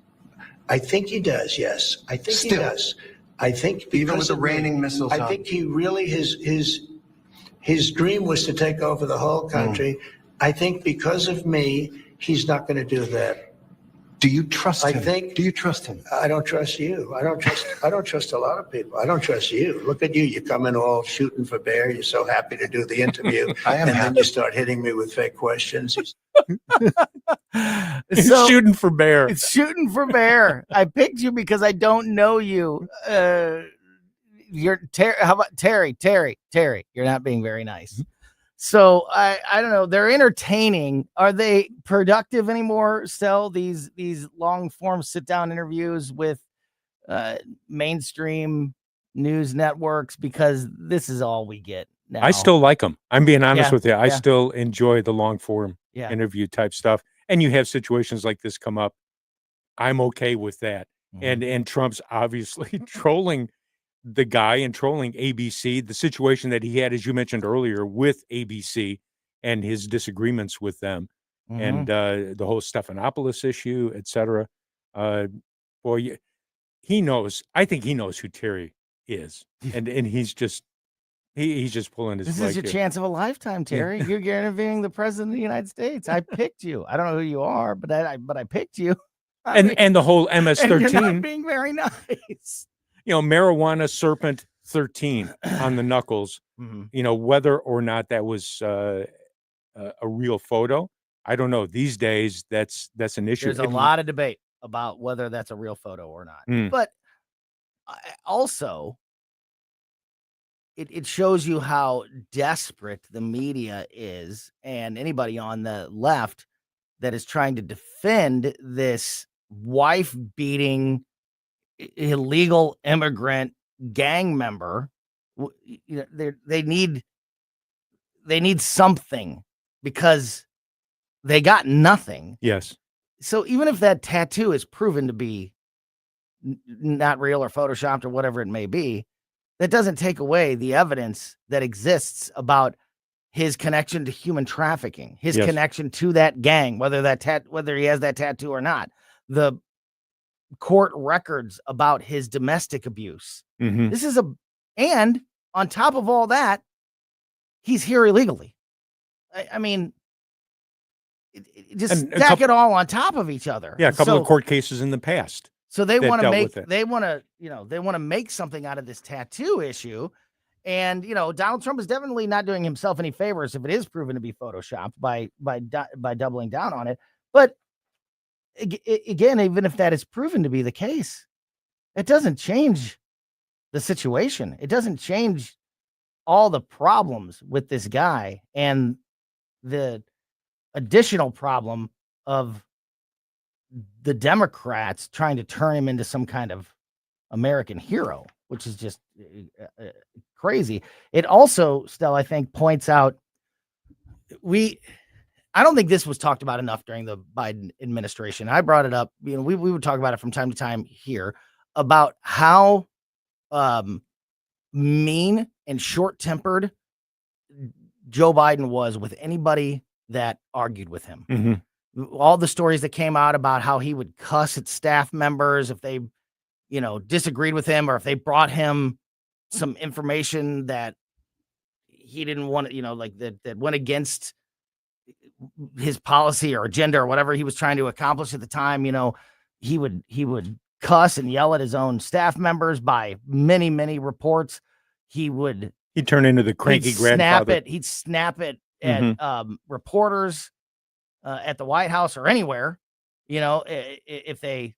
I think he does, yes. I think he does. I think Even with because the of me, raining missiles I on. think he really, his dream was to take over the whole country. I think because of me, he's not going to do that. Do you trust him? I think. Do you trust him? I don't trust you. I don't trust a lot of people. I don't trust you. Look at you. You come in all shooting for bear. You're so happy to do the interview. I am and happy. then you start hitting me with fake questions. It's shooting for bear. It's shooting for bear. I picked you because I don't know you. You're how about Terry? You're not being very nice. So I don't know. They're entertaining. Are they productive anymore? Still, these long form sit down interviews with mainstream news networks, because this is all we get now. I still like them. I'm being honest Yeah, with you. I yeah. still enjoy the long form Yeah. interview type stuff. And you have situations like this come up. I'm okay with that. And Trump's obviously trolling the guy and trolling ABC, the situation that he had, as you mentioned earlier, with ABC and his disagreements with them, and the whole Stephanopoulos issue, et cetera. Boy, he knows. I think he knows who Terry is, and he's just he's just pulling his. This leg is your here. chance of a lifetime, Terry. You're interviewing the president of the United States. I picked you. I don't know who you are, but I picked you. I mean, And the whole and you're MS-13. not being very nice. You know, marijuana serpent 13 on the knuckles, you know, whether or not that was a real photo, I don't know. These days, that's an issue. There's a lot of debate about whether that's a real photo or not. But also, it shows you how desperate the media is, and anybody on the left that is trying to defend this wife-beating illegal immigrant gang member. You know, they need something, because they got nothing. Yes. So even if that tattoo is proven to be not real or photoshopped or whatever it may be, that doesn't take away the evidence that exists about his connection to human trafficking, his connection to that gang, whether he has that tattoo or not. The court records about his domestic abuse. This is and on top of all that, he's here illegally. I mean, just stack it all on top of each other. Yeah, a couple of court cases in the past. So they want to make something out of this tattoo issue. And, you know, Donald Trump is definitely not doing himself any favors if it is proven to be photoshopped by doubling down on it. But again, even if that is proven to be the case, it doesn't change the situation. It doesn't change all the problems with this guy and the additional problem of the Democrats trying to turn him into some kind of American hero, which is just crazy. It also still, I think, points out I don't think this was talked about enough during the Biden administration. I brought it up. We would talk about it from time to time here about how mean and short-tempered Joe Biden was with anybody that argued with him. Mm-hmm. All the stories that came out about how he would cuss at staff members if they, disagreed with him, or if they brought him some information that he didn't want, that went against his policy or agenda or whatever he was trying to accomplish at the time. He would cuss and yell at his own staff members. By many, many reports, he'd turn into the cranky grandfather. He'd snap it at reporters at the White House or anywhere. If they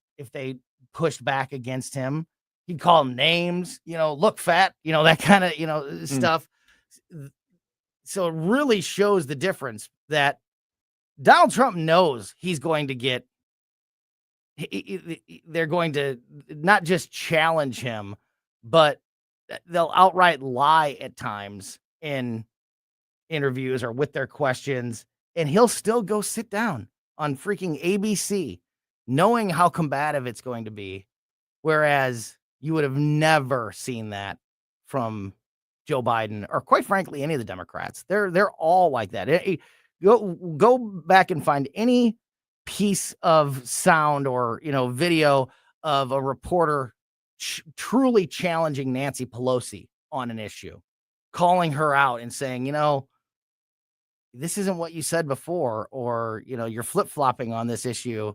pushed back against him, he'd call them names. Look fat. That kind of stuff. So it really shows the difference that Donald Trump knows he's going to get. They're going to not just challenge him, but they'll outright lie at times in interviews or with their questions, and he'll still go sit down on freaking ABC, knowing how combative it's going to be. Whereas you would have never seen that from Joe Biden, or quite frankly, any of the Democrats. They're all like that. Go back and find any piece of sound or video of a reporter truly challenging Nancy Pelosi on an issue, calling her out and saying, this isn't what you said before, or you're flip-flopping on this issue.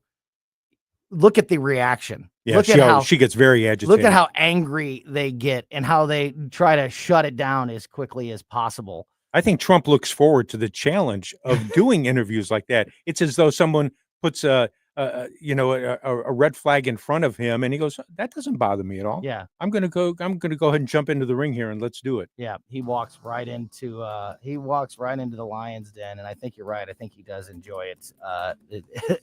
Look at the reaction. Yeah, she gets very agitated. Look at how angry they get and how they try to shut it down as quickly as possible. I think Trump looks forward to the challenge of doing interviews like that. It's as though someone puts a red flag in front of him, and he goes, "That doesn't bother me at all. Yeah, I'm gonna go ahead and jump into the ring here, and let's do it." Yeah, he walks right into the lion's den, and I think you're right. I think he does enjoy it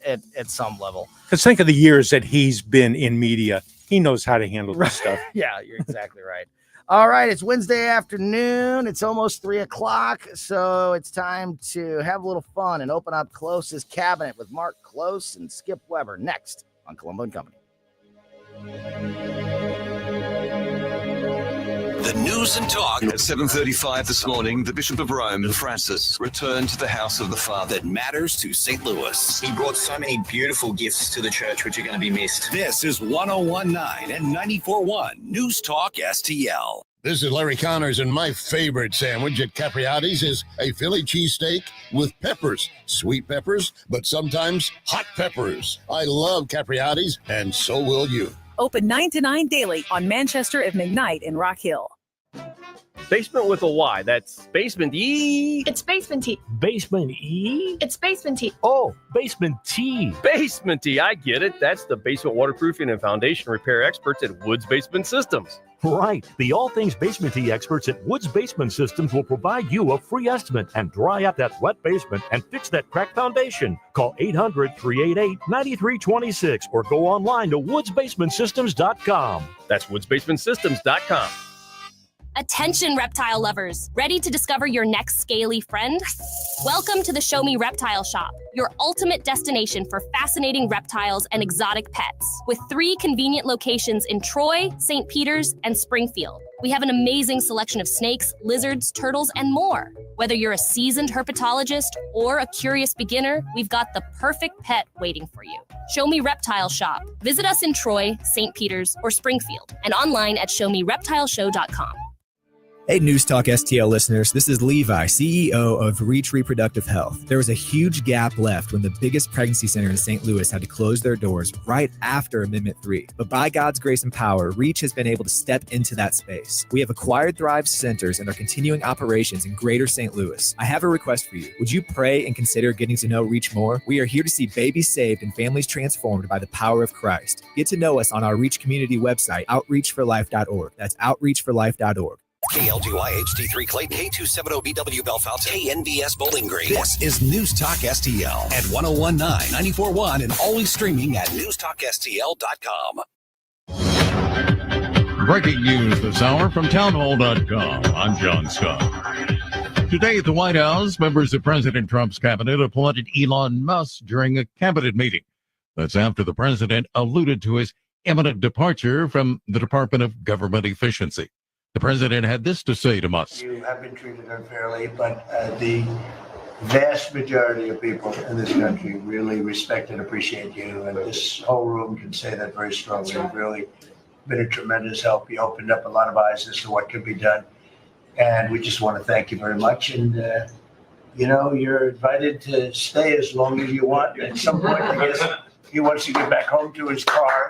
at some level. Because think of the years that he's been in media. He knows how to handle this stuff. Yeah, you're exactly right. All right, it's Wednesday afternoon. It's almost 3:00, so it's time to have a little fun and open up Klose's Kabinet with Mark Klose and Skip Weber next on Colombo Company. The news and talk at 7:35 this morning. The Bishop of Rome, Francis, returned to the house of the Father that matters to St. Louis. He brought so many beautiful gifts to the church, which are going to be missed. This is 101.9 and 94.1 News Talk STL. This is Larry Connors, and my favorite sandwich at Capriati's is a Philly cheesesteak with peppers, sweet peppers, but sometimes hot peppers. I love Capriati's, and so will you. Open 9 to 9 daily on Manchester at McKnight in Rock Hill. Basement with a Y. That's Basement E. It's Basement T. Basement E? It's Basement T. Oh, Basement T. Basement T. I get it. That's the basement waterproofing and foundation repair experts at Woods Basement Systems. Right. The All Things Basement Tea experts at Woods Basement Systems will provide you a free estimate and dry out that wet basement and fix that cracked foundation. Call 800-388-9326 or go online to woodsbasementsystems.com. That's woodsbasementsystems.com. Attention reptile lovers, ready to discover your next scaly friend? Welcome to the Show Me Reptile Shop, your ultimate destination for fascinating reptiles and exotic pets. With 3 convenient locations in Troy, St. Peters, and Springfield. We have an amazing selection of snakes, lizards, turtles, and more. Whether you're a seasoned herpetologist or a curious beginner, we've got the perfect pet waiting for you. Show Me Reptile Shop. Visit us in Troy, St. Peters, or Springfield, and online at showmereptileshow.com. Hey, News Talk STL listeners, this is Levi, CEO of Reach Reproductive Health. There was a huge gap left when the biggest pregnancy center in St. Louis had to close their doors right after Amendment 3. But by God's grace and power, Reach has been able to step into that space. We have acquired Thrive centers and are continuing operations in greater St. Louis. I have a request for you. Would you pray and consider getting to know Reach more? We are here to see babies saved and families transformed by the power of Christ. Get to know us on our Reach community website, outreachforlife.org. That's outreachforlife.org. KLGY HD3 Clayton, K270BW Bellefonte, KNBS Bowling Green. This is News Talk STL at 1019, 94.1, and always streaming at newstalkstl.com. Breaking news this hour from townhall.com. I'm John Scott. Today at the White House, members of President Trump's cabinet applauded Elon Musk during a cabinet meeting. That's after the president alluded to his imminent departure from the Department of Government Efficiency. The president had this to say to Musk. You have been treated unfairly, but the vast majority of people in this country really respect and appreciate you. And this whole room can say that very strongly. You've really been a tremendous help. You opened up a lot of eyes as to what could be done. And we just want to thank you very much. And, you're invited to stay as long as you want. At some point, I guess he wants to get back home to his car.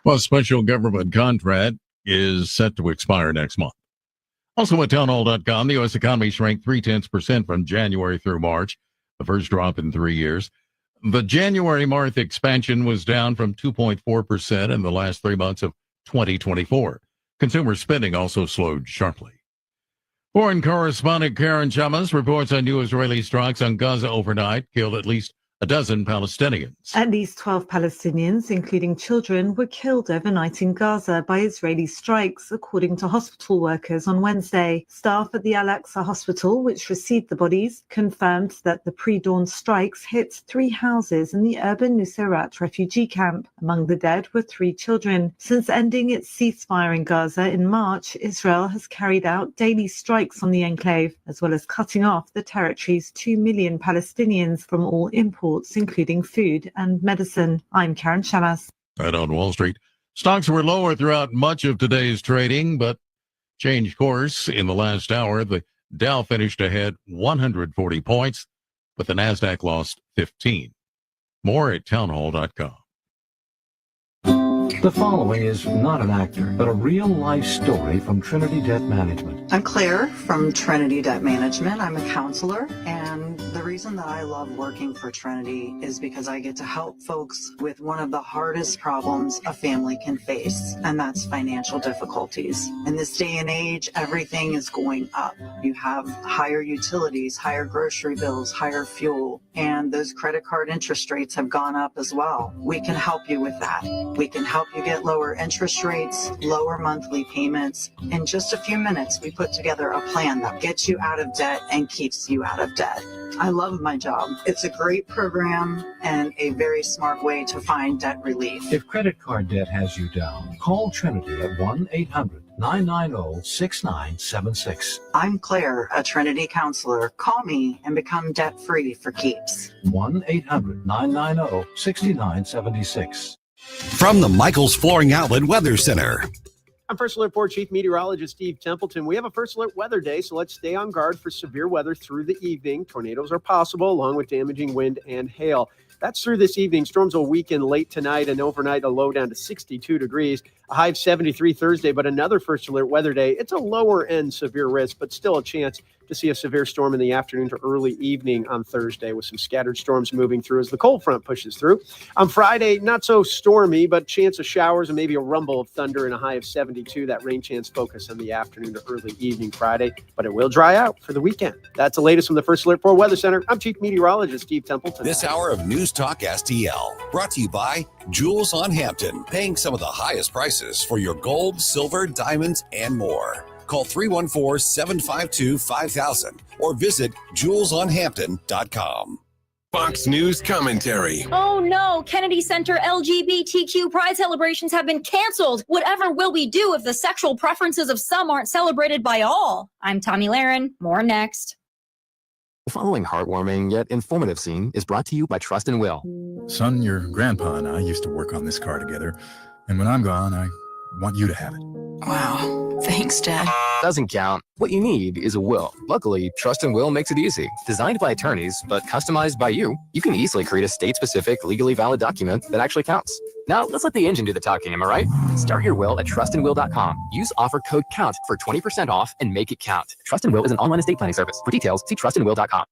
Well, special government contract is set to expire next month. Also at townhall.com, the U.S. economy shrank 0.3% from January through March, the first drop in 3 years. The January month expansion was down from 2.4% in the last 3 months of 2024. Consumer spending also slowed sharply. Foreign correspondent Karen Chamas reports on new Israeli strikes on Gaza overnight killed at least a dozen Palestinians. At least 12 Palestinians, including children, were killed overnight in Gaza by Israeli strikes, according to hospital workers on Wednesday. Staff at the Al-Aqsa hospital, which received the bodies, confirmed that the pre-dawn strikes hit 3 houses in the urban Nuseirat refugee camp. Among the dead were 3 children. Since ending its ceasefire in Gaza in March, Israel has carried out daily strikes on the enclave, as well as cutting off the territory's 2 million Palestinians from all imports, including food and medicine. I'm Karen Chamas. Right on Wall Street. Stocks were lower throughout much of today's trading, but changed course in the last hour. The Dow finished ahead 140 points, but the NASDAQ lost 15. More at townhall.com. The following is not an actor, but a real-life story from Trinity Debt Management. I'm Claire from Trinity Debt Management. I'm a counselor, and the reason that I love working for Trinity is because I get to help folks with one of the hardest problems a family can face, and that's financial difficulties. In this day and age, everything is going up. You have higher utilities, higher grocery bills, higher fuel, and those credit card interest rates have gone up as well. We can help you with that. We can help you get lower interest rates, lower monthly payments. In just a few minutes, we put together a plan that gets you out of debt and keeps you out of debt. I love my job. It's a great program and a very smart way to find debt relief. If credit card debt has you down, call Trinity at 1-800-990-6976. I'm Claire, a Trinity counselor. Call me and become debt-free for keeps. 1-800-990-6976. From the Michaels Flooring Outlet Weather Center. I'm First Alert 4 Chief Meteorologist Steve Templeton. We have a First Alert weather day, so let's stay on guard for severe weather through the evening. Tornadoes are possible, along with damaging wind and hail. That's through this evening. Storms will weaken late tonight and overnight, a low down to 62 degrees, a high of 73 Thursday, but another First Alert weather day. It's a lower end severe risk, but still a chance to see a severe storm in the afternoon to early evening on Thursday, with some scattered storms moving through as the cold front pushes through. On Friday, not so stormy, but chance of showers and maybe a rumble of thunder and a high of 72. That rain chance focus on the afternoon to early evening Friday, but it will dry out for the weekend. That's the latest from the First Alert 4 Weather Center. I'm Chief Meteorologist Steve Templeton. This hour of News Talk STL, brought to you by Jewels on Hampton, paying some of the highest prices for your gold, silver, diamonds, and more. Call 314-752-5000 or visit jewelsonhampton.com. Fox News commentary. Oh no, Kennedy Center LGBTQ pride celebrations have been canceled. Whatever will we do if the sexual preferences of some aren't celebrated by all? I'm Tommy Laren. More next. The following heartwarming yet informative scene is brought to you by Trust and Will. Son, your grandpa and I used to work on this car together, and when I'm gone, I want you to have it. Wow. Thanks, Dad. Doesn't count. What you need is a will. Luckily, Trust and Will makes it easy. Designed by attorneys, but customized by you, you can easily create a state-specific, legally valid document that actually counts. Now, let's let the engine do the talking, am I right? Start your will at trustandwill.com. Use offer code COUNT for 20% off and make it count. Trust and Will is an online estate planning service. For details, see trustandwill.com.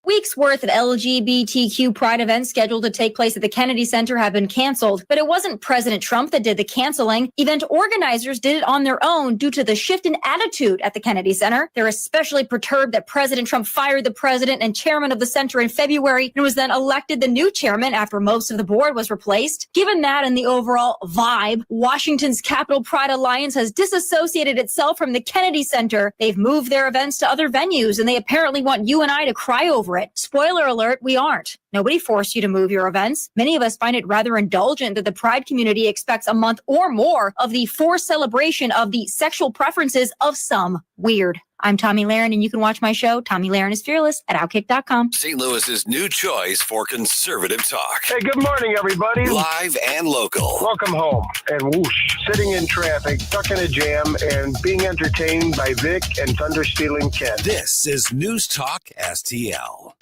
Weeks worth of LGBTQ pride events scheduled to take place at the Kennedy Center have been canceled, but it wasn't President Trump that did the canceling. Event organizers did it on their own due to the shift in attitude at the Kennedy Center. They're especially perturbed that President Trump fired the president and chairman of the center in February and was then elected the new chairman after most of the board was replaced. Given that and the overall vibe, Washington's Capitol Pride Alliance has disassociated itself from the Kennedy Center. They've moved their events to other venues, and they apparently want you and I to cry over it. Spoiler alert, we aren't. Nobody forced you to move your events. Many of us find it rather indulgent that the Pride community expects a month or more of the forced celebration of the sexual preferences of some. Weird. I'm Tommy Lahren, and you can watch my show, Tommy Lahren is Fearless, at Outkick.com. St. Louis's new choice for conservative talk. Hey, good morning, everybody. Live and local. Welcome home. And whoosh, sitting in traffic, stuck in a jam, and being entertained by Vic and Thunder Stealing Ken. This is News Talk STL.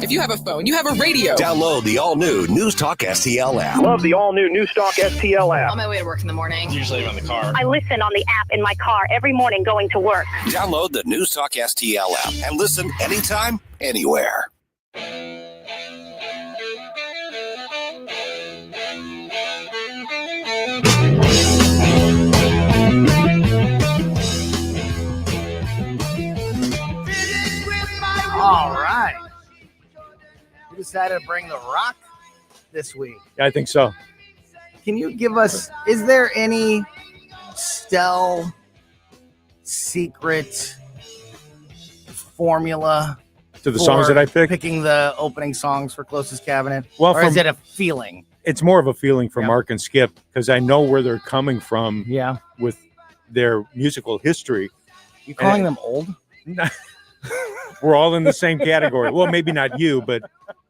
If you have a phone, you have a radio. Download the all-new News Talk STL app. Love the all-new News Talk STL app. On my way to work in the morning. Usually I'm in the car. I listen on the app in my car every morning going to work. Download the News Talk STL app and listen anytime, anywhere. All right. We decided to bring The Rock this week. I think so. Can you give us, is there any secret formula to the songs that I picked? Picking the opening songs for Closest Cabinet? Well, or is it a feeling? It's more of a feeling for Mark and Skip because I know where they're coming from with their musical history. You calling them old? We're all in the same category. Well, maybe not you, but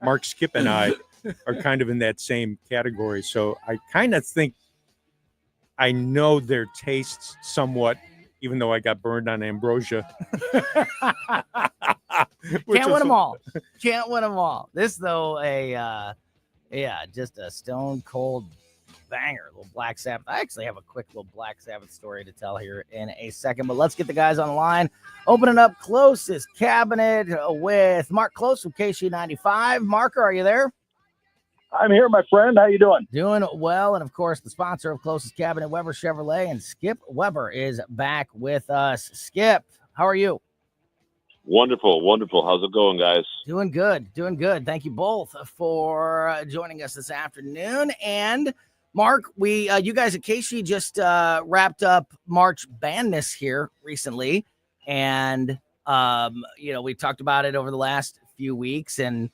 Mark, Skip, and I are kind of in that same category. So I kind of think I know their tastes somewhat, even though I got burned on Ambrosia. Can't win them all. Can't win them all. This, though, just a stone cold banger, little Black Sabbath. I actually have a quick little Black Sabbath story to tell here in a second, but let's get the guys on the line. Opening up Closest Cabinet with Mark Klose from KSHE 95. Mark, are you there? I'm here, my friend. How you doing? Doing well, and of course, the sponsor of Closest Cabinet, Weber Chevrolet, and Skip Weber is back with us. Skip, how are you? Wonderful. How's it going, guys? Doing good. Thank you both for joining us this afternoon. And Mark, you guys at KSHE just wrapped up March Madness here recently, and we talked about it over the last few weeks. And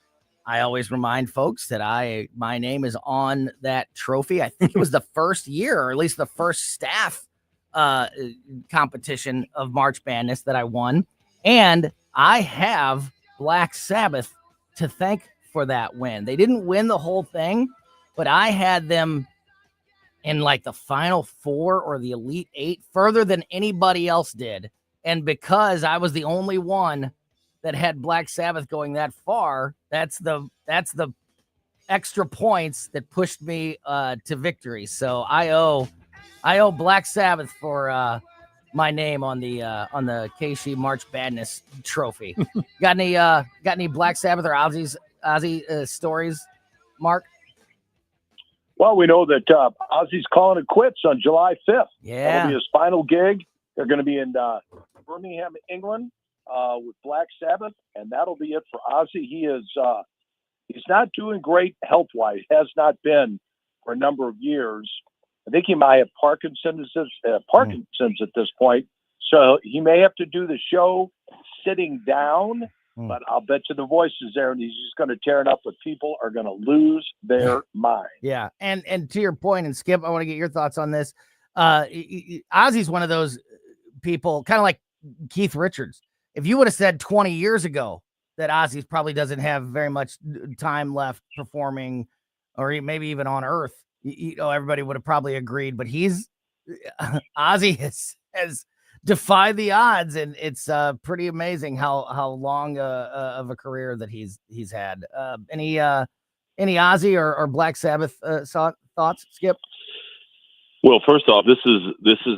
I always remind folks that my name is on that trophy. I think it was the first year, or at least the first staff competition of March Madness that I won, and I have Black Sabbath to thank for that win. They didn't win the whole thing, but I had them in like the Final Four or the Elite Eight further than anybody else did. And because I was the only one that had Black Sabbath going that far, that's the extra points that pushed me to victory. So I owe Black Sabbath for my name on the KSHE March Madness trophy. Got any Black Sabbath or Ozzy stories, Mark? Well, we know that Ozzy's calling it quits on July 5th. Yeah. That'll be his final gig. They're going to be in Birmingham, England, with Black Sabbath, and that'll be it for Ozzy. He's not doing great health-wise. Has not been for a number of years. I think he might have Parkinson's at this point. So he may have to do the show sitting down, but I'll bet you the voice is there, and he's just going to tear it up, but people are going to lose their mind. Yeah, and to your point, and Skip, I want to get your thoughts on this. Ozzy's one of those people, kind of like Keith Richards. If you would have said 20 years ago that Ozzy probably doesn't have very much time left performing, or maybe even on Earth, everybody would have probably agreed. But Ozzy has defied the odds, and it's pretty amazing how long of a career that he's had. Any Ozzy or Black Sabbath thoughts, Skip? Well, first off, this is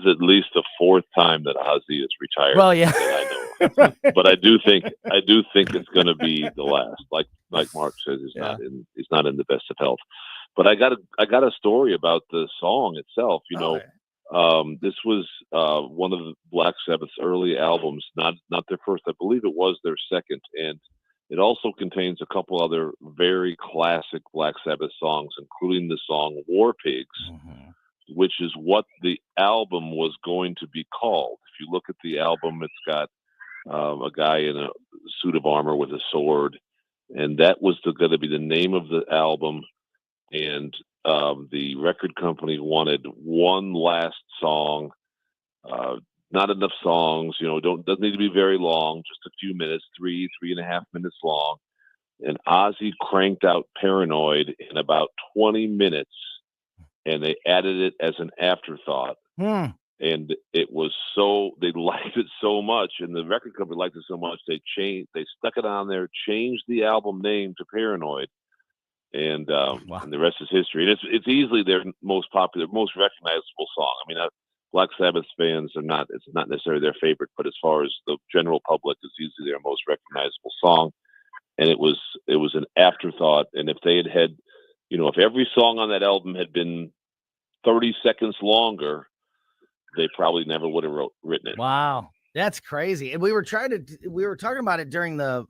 at least the fourth time that Ozzy is retired. Well, yeah. That I know of. But I do think it's going to be the last. Like Mark says, he's not in the best of health. But I got a story about the song itself. This was one of the Black Sabbath's early albums, not their first. I believe it was their second, and it also contains a couple other very classic Black Sabbath songs, including the song "War Pigs," which is what the album was going to be called. If you look at the album, it's got a guy in a suit of armor with a sword, and that was going to be the name of the album. And the record company wanted one last song, not enough songs, doesn't need to be very long, just a few minutes, 3.5 minutes long. And Ozzy cranked out Paranoid in about 20 minutes, and they added it as an afterthought. And it was they liked it so much, and the record company liked it so much, they stuck it on there, changed the album name to Paranoid. And and the rest is history. And it's easily their most popular, most recognizable song. I mean, Black Sabbath fans it's not necessarily their favorite, but as far as the general public, it's easily their most recognizable song. And it was an afterthought. And if they had, if every song on that album had been 30 seconds longer, they probably never would have written it. Wow, that's crazy. And we were talking about it during the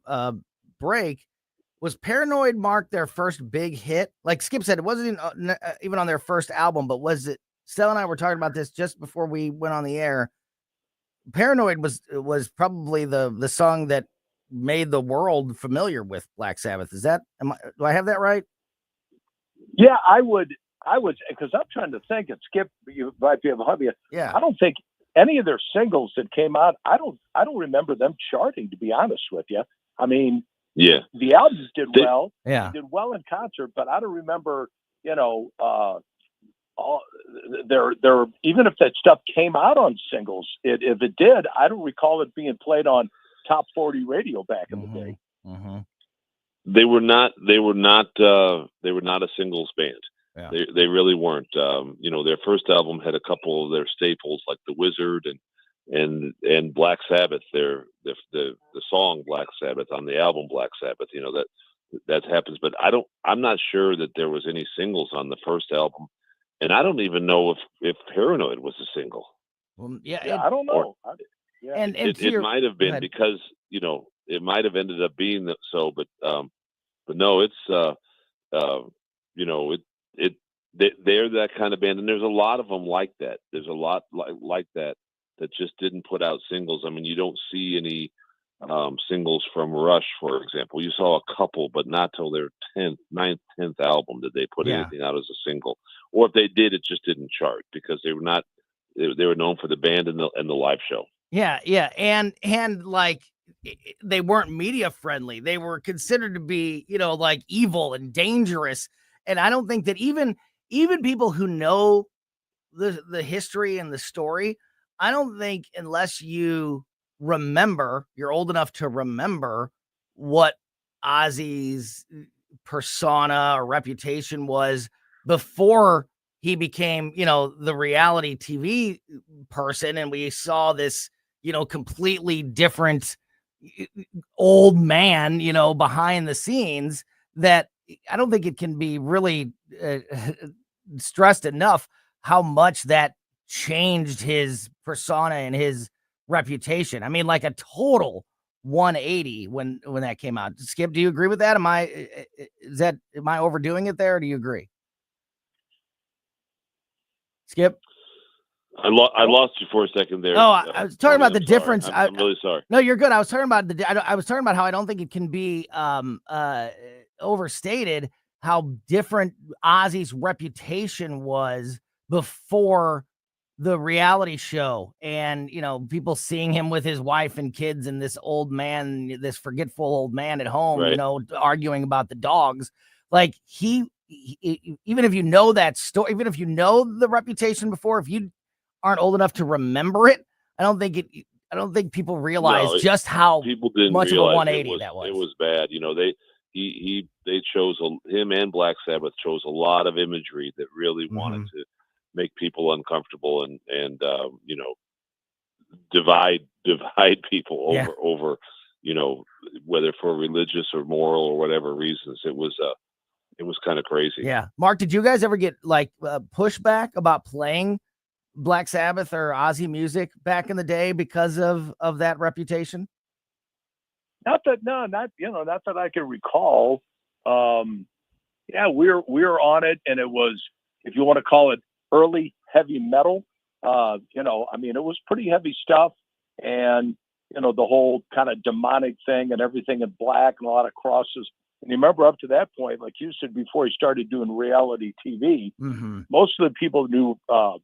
break. Was Paranoid, Mark, their first big hit? Like Skip said, it wasn't even on their first album, but was it? Stella and I were talking about this just before we went on the air. Paranoid was probably the song that made the world familiar with Black Sabbath. Do I have that right? Yeah, I would, because I'm trying to think, and Skip, you might be able to help me. Yeah. I don't think any of their singles that came out, I don't remember them charting, to be honest with you. I mean, yeah, the albums did well. Yeah, they did well in concert, but I don't remember, even if that stuff came out on singles, if it did, I don't recall it being played on top 40 radio back in the day. They were not a singles band. Yeah. They really weren't. Their first album had a couple of their staples like The Wizard and Black Sabbath. The song Black Sabbath on the album Black Sabbath. That happens, but I'm not sure that there was any singles on the first album, and I don't even know if Paranoid was a single. Well, I don't know. And it might have been because it might have ended up being so, but no, it's they're that kind of band, and there's a lot of them like that. There's a lot like that just didn't put out singles. I mean, you don't see any singles from Rush, for example. You saw a couple, but not till their 9th, 10th album did they put anything out as a single. Or if they did, it just didn't chart because they were not. They were known for the band and the live show. Yeah, and like they weren't media friendly. They were considered to be, like evil and dangerous. And I don't think that even people who know the history and the story, I don't think unless you remember, you're old enough to remember what Ozzy's persona or reputation was before he became, the reality TV person. And we saw this, completely different old man, behind the scenes, that I don't think it can be really stressed enough how much that changed his persona and his reputation. I mean, like a total 180 when that came out. Skip, do you agree with that? Am I overdoing it there, or do you agree? Skip? I lost you for a second there. Oh, I was talking about the difference. I'm really sorry. No, you're good. I was talking about how I don't think it can be overstated how different Ozzy's reputation was before the reality show, and people seeing him with his wife and kids and this old man, this forgetful old man at home, right, arguing about the dogs. Like he even if you know that story, even if you know the reputation before, if you aren't old enough to remember it, I don't think people realize just how much of a 180 that was. It was bad. They chose him and Black Sabbath chose a lot of imagery that really wanted to make people uncomfortable and divide divide people over, you know, whether for religious or moral or whatever reasons. It was kind of crazy. Yeah. Mark, did you guys ever get like pushback about playing Black Sabbath or Ozzy music back in the day because of that reputation? Not that I can recall. Yeah, we were on it, and it was, if you want to call it early heavy metal, you know, I mean, it was pretty heavy stuff, and, you know, the whole kind of demonic thing and everything in black and a lot of crosses. And you remember up to that point, like you said, before he started doing reality TV, most of the people knew Ozzy,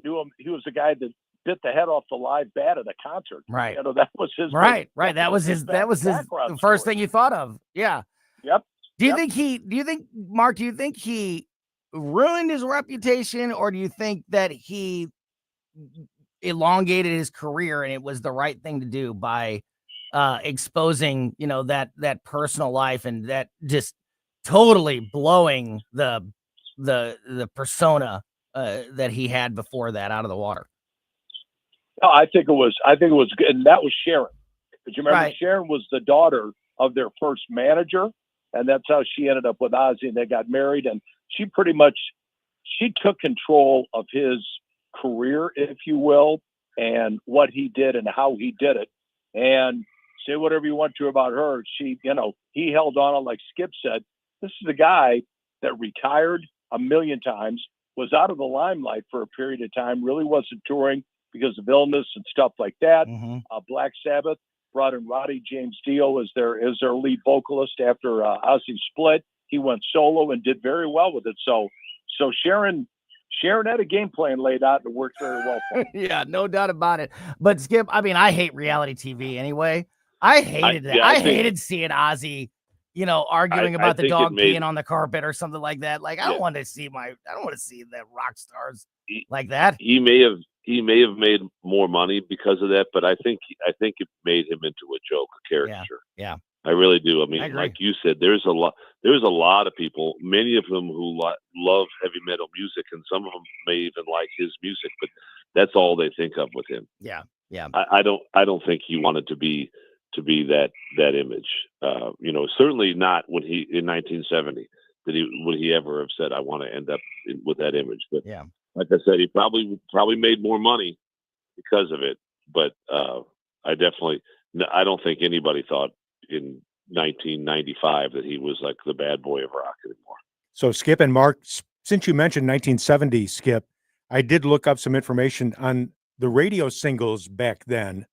knew him. He was the guy that bit the head off the live bat at a concert. Right. You know, that was his. Right. That was his the first thing you thought of. Yeah. Yep. Do you think, Mark, do you think he ruined his reputation, or do you think that he elongated his career and it was the right thing to do by exposing, you know, that personal life and that just totally blowing the persona that he had before that out of the water? No, I think it was good, and that was Sharon. Because you remember, Sharon was the daughter of their first manager, and that's how she ended up with Ozzy, and they got married. And she took control of his career, if you will, and what he did and how he did it. And say whatever you want to about her, she, you know, he held on. Like Skip said, this is a guy that retired a million times, was out of the limelight for a period of time, really wasn't touring because of illness and stuff like that. Black Sabbath brought in Roddy James Dio as their lead vocalist after Ozzy split. He went solo and did very well with it. So Sharon had a game plan laid out and it worked very well for him. Yeah, no doubt about it. But Skip, I mean, I hate reality TV anyway. I hated that. I hated seeing Ozzy, you know, arguing about the dog peeing on the carpet or something like that. Like, I don't want to see that rock stars like that. He may have made more money because of that, but I think it made him into a joke, a caricature. Yeah. I really do. I mean, like you said, there's a lot of people, many of them who love heavy metal music, and some of them may even like his music, but that's all they think of with him. Yeah. I don't think he wanted to be that image. You know, certainly not when he in 1970 would he ever have said, I want to end up with that image. But yeah, like I said, he probably made more money because of it. But I don't think anybody thought in 1995 that he was like the bad boy of rock anymore. So Skip and Mark, since you mentioned 1970, Skip, I did look up some information on the radio singles back then.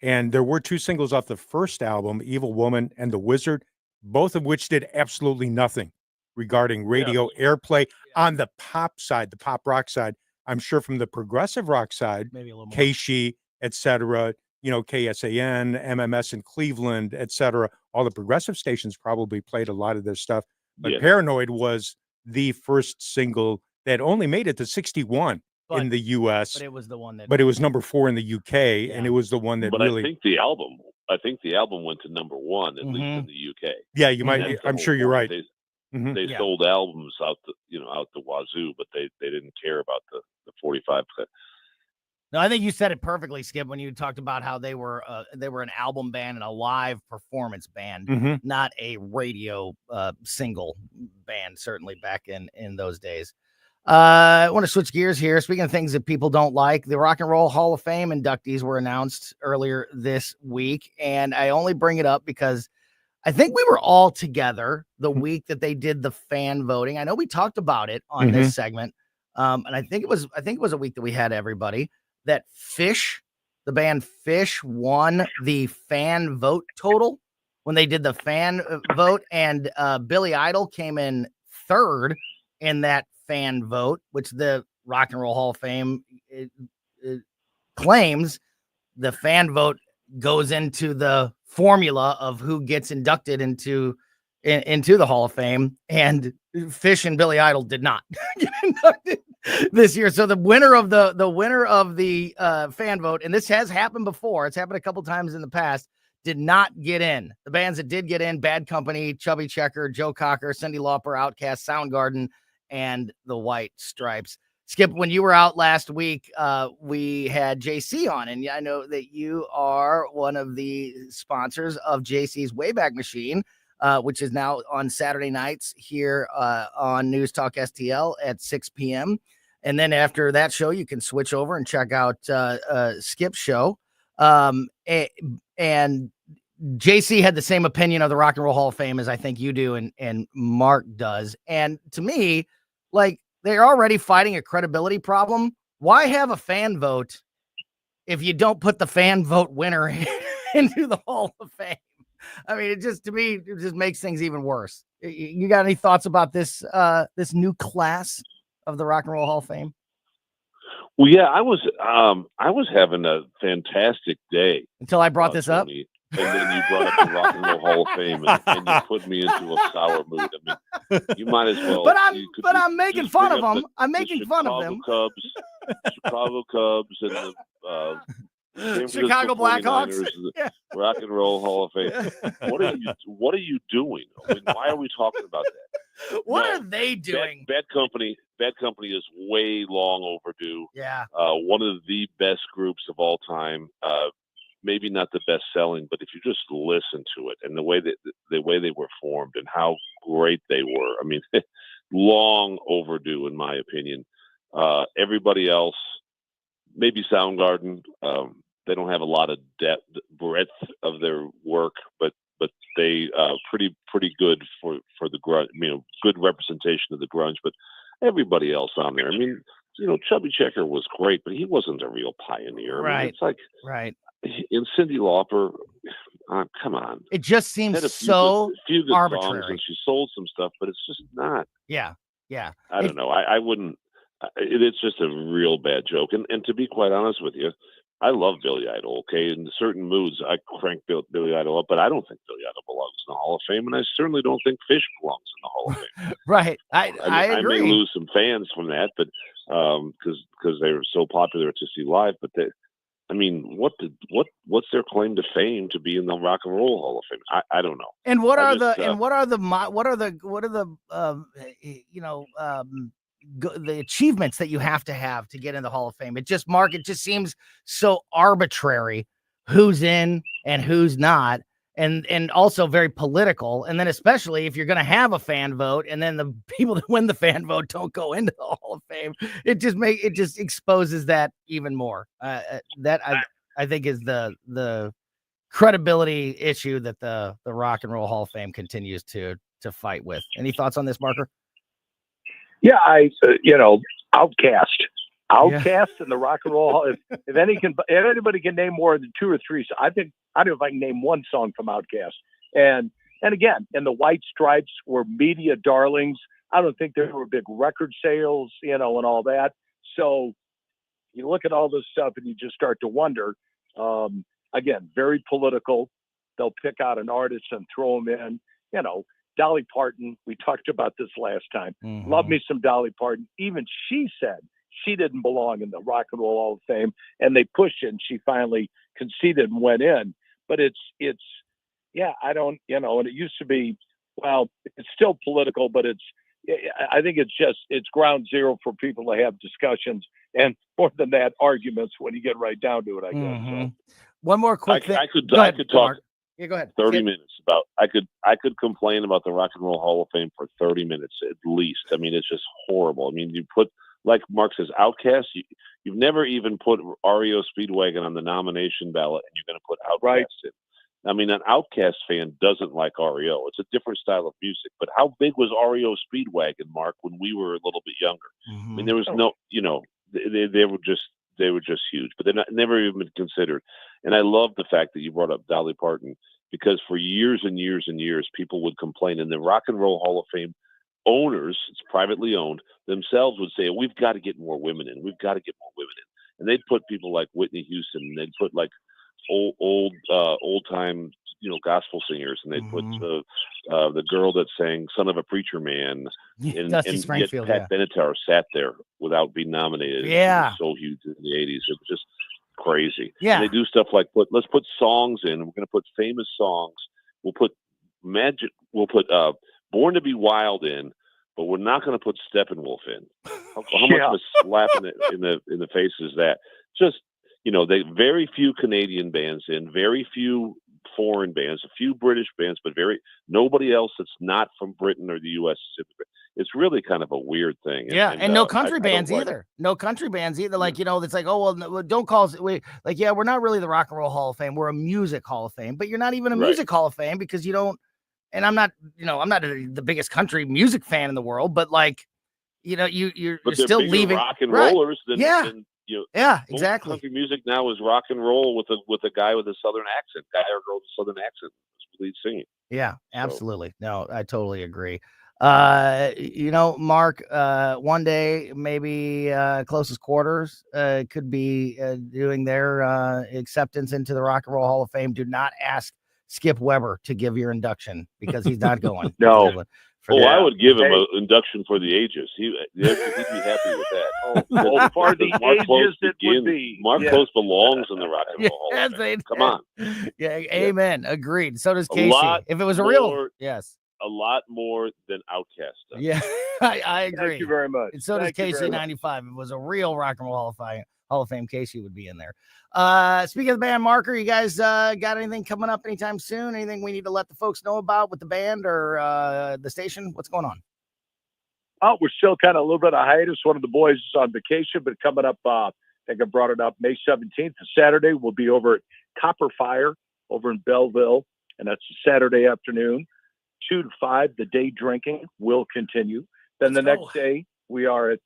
And there were 2 singles off the first album, Evil Woman and The Wizard, both of which did absolutely nothing regarding radio airplay on the pop side, the pop rock side. I'm sure from the progressive rock side, maybe a little more. KSHE, et cetera, you know, KSAN, MMS in Cleveland, et cetera. All the progressive stations probably played a lot of this stuff. But Paranoid was the first single that only made it to 61 in the U.S. But it was the one that. But it was number 4 in the U.K. and it was the one that really. I think the album went to number 1 at least in the U.K. Yeah, you might. I'm sure you're right. They sold albums out the wazoo, but they didn't care about the 45. No, I think you said it perfectly, Skip, when you talked about how they were an album band and a live performance band, not a radio single band, certainly back in those days. I want to switch gears here. Speaking of things that people don't like, the Rock and Roll Hall of Fame inductees were announced earlier this week, and I only bring it up because I think we were all together the week that they did the fan voting. I know we talked about it on this segment, and I think it was a week that we had everybody. That the band Fish won the fan vote total when they did the fan vote, and Billy Idol came in 3rd in that fan vote, which the Rock and Roll Hall of Fame it claims the fan vote goes into the formula of who gets inducted into the Hall of Fame, and Fish and Billy Idol did not get inducted this year. So the winner of the fan vote, and this has happened before, it's happened a couple times in the past, did not get in. The bands that did get in: Bad Company, Chubby Checker, Joe Cocker, Cyndi Lauper, Outkast, Soundgarden, and the White Stripes. Skip, when you were out last week, we had JC on, and I know that you are one of the sponsors of JC's Wayback Machine, which is now on Saturday nights here on News Talk STL at 6 p.m. And then after that show, you can switch over and check out Skip's show. And JC had the same opinion of the Rock and Roll Hall of Fame as I think you do and Mark does. And to me, like, they're already fighting a credibility problem. Why have a fan vote if you don't put the fan vote winner into the Hall of Fame? I mean, to me, it just makes things even worse. You got any thoughts about this new class of the Rock and Roll Hall of Fame? Well, yeah, I was having a fantastic day until I brought this up. And then you brought up the Rock and Roll Hall of Fame, and you put me into a sour mood. I mean, you might as well. But I'm making fun of them. I'm making fun of them. Chicago Cubs, and the Chicago Blackhawks. Rock and Roll Hall of Fame. What are you doing? I mean, why are we talking about that? What are they doing? Bad Company is way long overdue. Yeah. One of the best groups of all time. Maybe not the best selling, but if you just listen to it and the way they were formed and how great they were, I mean, long overdue in my opinion. Everybody else, maybe Soundgarden, they don't have a lot of breadth of their work, but they pretty good for the grunge, good representation of the grunge. But everybody else on there, I mean, Chubby Checker was great, but he wasn't a real pioneer. Right. I mean, it's like right. In Cyndi Lauper, come on. It just seems so arbitrary. And she sold some stuff, but it's just not. Yeah. I don't know. I wouldn't. It's just a real bad joke. And to be quite honest with you, I love Billy Idol. Okay, in certain moods, I crank Billy Idol up, but I don't think Billy Idol belongs in the Hall of Fame, and I certainly don't think Fish belongs in the Hall of Fame. Right. I agree. I may lose some fans from that, but because they were so popular to see live, but I mean, what's their claim to fame to be in the Rock and Roll Hall of Fame? I don't know. And what are the achievements that you have to get in the Hall of Fame? It just seems so arbitrary who's in and who's not, and also very political. And then especially if you're going to have a fan vote, and then the people that win the fan vote don't go into the Hall of Fame, it just exposes that even more. That I think is the credibility issue that the Rock and Roll Hall of Fame continues to fight with. Any thoughts on this, Marker? Yeah, Outcast in the Rock and Roll Hall. If anybody can name more than two or three, I don't know if I can name one song from Outcast. And again, and the White Stripes were media darlings. I don't think there were big record sales, and all that. So you look at all this stuff and you just start to wonder. Again, very political. They'll pick out an artist and throw them in. Dolly Parton, we talked about this last time. Mm-hmm. Love me some Dolly Parton. Even she said she didn't belong in the Rock and Roll Hall of Fame, and they pushed it, and she finally conceded and went in. But I don't, and it used to be, well, it's still political, but I think it's ground zero for people to have discussions, and more than that, arguments when you get right down to it, I guess. Mm-hmm. So. One more quick thing. I could talk. Mark. Yeah, go ahead. 30 minutes about. I could complain about the Rock and Roll Hall of Fame for 30 minutes at least. I mean, it's just horrible. I mean, you put, like Mark says, Outkast. You've never even put REO Speedwagon on the nomination ballot, and you're going to put Outkast in. I mean, an Outkast fan doesn't like REO. It's a different style of music. But how big was REO Speedwagon, Mark, when we were a little bit younger? Mm-hmm. I mean, there was no, they were just huge, but they're never even been considered. And I love the fact that you brought up Dolly Parton, because for years and years and years, people would complain, and the Rock and Roll Hall of Fame owners, it's privately owned, themselves would say, we've got to get more women in. We've got to get more women in. And they'd put people like Whitney Houston, and they'd put like old time, gospel singers, and they'd put the girl that sang "Son of a Preacher Man," and yet Pat Benatar sat there without being nominated. Yeah, it was so huge in the '80s. It was just crazy. Yeah, and they do stuff like let's put songs in. We're going to put famous songs. We'll put Born to Be Wild in, but we're not going to put Steppenwolf in. How much of a slap in the face is that? Just, they very few Canadian bands in, very few foreign bands, a few British bands, but nobody else that's not from Britain or the U.S. It's really kind of a weird thing. And no country bands either. No country bands either. Like, it's like, oh, well, no, don't call us. We're not really the Rock and Roll Hall of Fame. We're a music Hall of Fame, but you're not even a music Hall of Fame because you don't. And I'm not, I'm not the biggest country music fan in the world, but like, you're still leaving rock and rollers than exactly. Country music now is rock and roll with a guy with a southern accent, guy or girl with a southern accent, lead singing. Yeah, absolutely. No, I totally agree. Mark, one day maybe Closest Quarters could be doing their acceptance into the Rock and Roll Hall of Fame. Do not ask Skip Weber to give your induction because he's not going. No. I would give him an induction for the ages. He'd be happy with that. For the ages it would be. Mark Close belongs in the Rock and Roll Hall of Fame. Come on. Yeah, amen. Agreed. So does Casey. If it was a lot more than Outkast does. Yeah, I agree. Thank you very much. And so does KSHE 95. If it was a real Rock and Roll Hall of Fame, KSHE would be in there. Speaking of the band, Marker, you guys got anything coming up anytime soon? Anything we need to let the folks know about with the band or the station? What's going on? Oh, we're still kind of a little bit of hiatus. One of the boys is on vacation, but coming up, I think I brought it up, May 17th, Saturday, we'll be over at Copper Fire over in Belleville, and that's a Saturday afternoon. 2 to 5, the day drinking will continue. Then the next day, we're at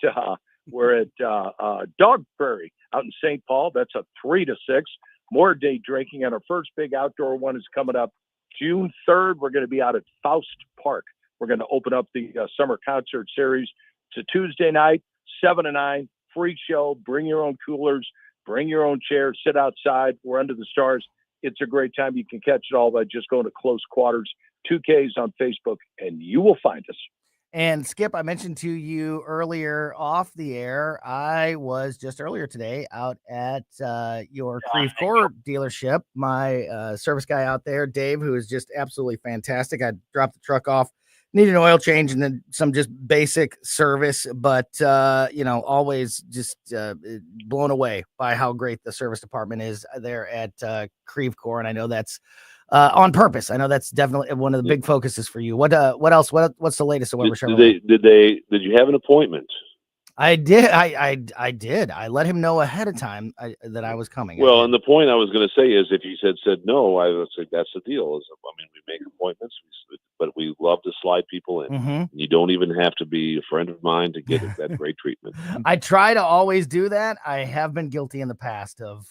Dog Prairie out in St. Paul. That's a 3 to 6. More day drinking, and our first big outdoor one is coming up June 3rd. We're going to be out at Faust Park. We're going to open up the summer concert series. It's a Tuesday night, 7 to 9, free show. Bring your own coolers, bring your own chairs, sit outside. We're under the stars. It's a great time. You can catch it all by just going to Close Quarters 2Ks on Facebook, and you will find us. And Skip, I mentioned to you earlier off the air, I was just earlier today out at your Creve Coeur dealership. My service guy out there, Dave, who is just absolutely fantastic. I dropped the truck off, needed an oil change and then some just basic service, but always just blown away by how great the service department is there at Creve Coeur. And I know that's on purpose. I know that's definitely one of the big focuses for you. What else? What's the latest? Did you have an appointment? I did. I did. I let him know ahead of time that I was coming. Well, and the point I was going to say is, if he said no, I would say that's the deal. We make appointments, but we love to slide people in. Mm-hmm. You don't even have to be a friend of mine to get that great treatment. I try to always do that. I have been guilty in the past of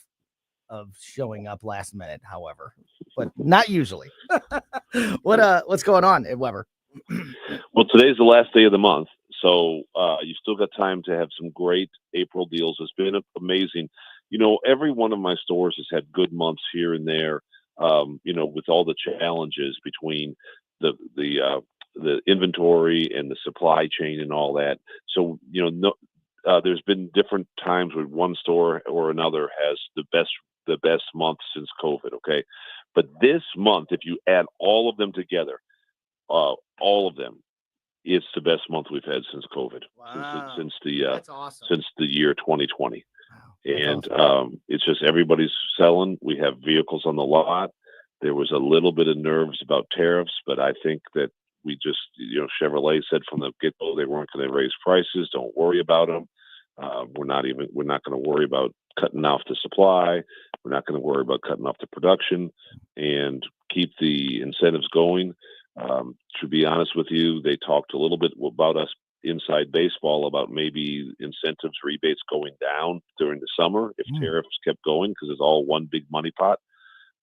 showing up last minute, however, but not usually. What's going on at Weber? Well, today's the last day of the month, so you still got time to have some great April deals. It's been amazing. Every one of my stores has had good months here and there. With all the challenges between the inventory and the supply chain and all that. So there's been different times where one store or another has the best month since COVID. Okay, but this month, if you add all of them together, all of them, it's the best month we've had since COVID. Wow. Since That's awesome. since the year 2020. Wow. And awesome. It's just everybody's selling. We have vehicles on the lot. There was a little bit of nerves about tariffs, but I think that we just, Chevrolet said from the get-go they weren't going to raise prices. Don't worry about them. We're not going to worry about cutting off the supply. We're not going to worry about cutting off the production, and keep the incentives going. To be honest with you, they talked a little bit about us inside baseball about maybe incentives, rebates going down during the summer if tariffs kept going, because it's all one big money pot.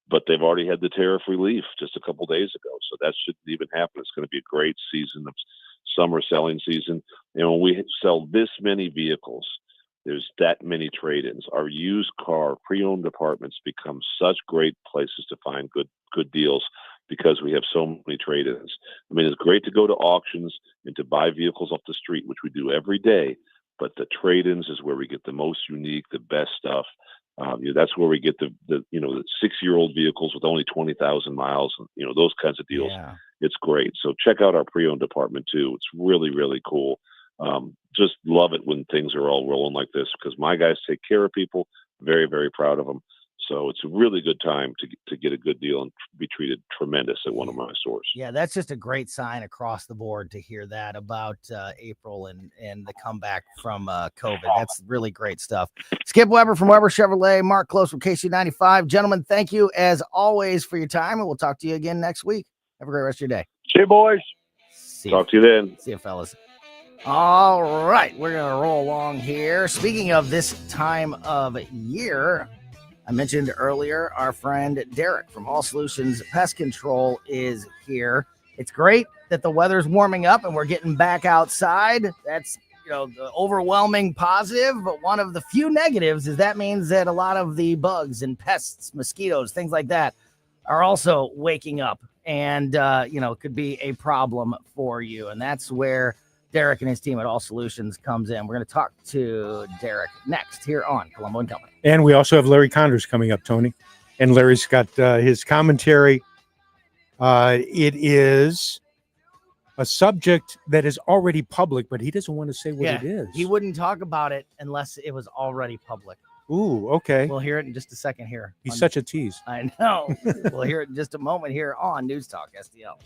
But they've already had the tariff relief just a couple days ago, so that shouldn't even happen. It's going to be a great season of summer selling season. When we sell this many vehicles, there's that many trade-ins. Our used car pre-owned departments become such great places to find good deals, because we have so many trade-ins. It's great to go to auctions and to buy vehicles off the street, which we do every day, but the trade-ins is where we get the most unique, the best stuff. That's where we get the 6-year-old vehicles with only 20,000 miles, and those kinds of deals. Yeah. It's great. So check out our pre-owned department too. It's really, really cool. Just love it when things are all rolling like this because my guys take care of people. Very, very proud of them. So it's a really good time to get a good deal and be treated tremendous at one of my stores. Yeah, that's just a great sign across the board to hear that about April and the comeback from COVID. That's really great stuff. Skip Weber from Weber Chevrolet, Mark Klose from KSHE95. Gentlemen, thank you as always for your time, and we'll talk to you again next week. Have a great rest of your day. See you, boys. Talk to you then. See you, fellas. All right, we're going to roll along here. Speaking of this time of year, I mentioned earlier, our friend Derek from All Solutions Pest Control is here. It's great that the weather's warming up and we're getting back outside. That's, the overwhelming positive, but one of the few negatives is that means that a lot of the bugs and pests, mosquitoes, things like that are also waking up and, could be a problem for you. And that's where Derek and his team at All Solutions comes in. We're going to talk to Derek next here on Colombo & Company. And we also have Larry Connors coming up, Tony. And Larry's got his commentary. It is a subject that is already public, but he doesn't want to say what it is. He wouldn't talk about it unless it was already public. Ooh, okay. We'll hear it in just a second here. He's such a tease. I know. We'll hear it in just a moment here on News Talk STL.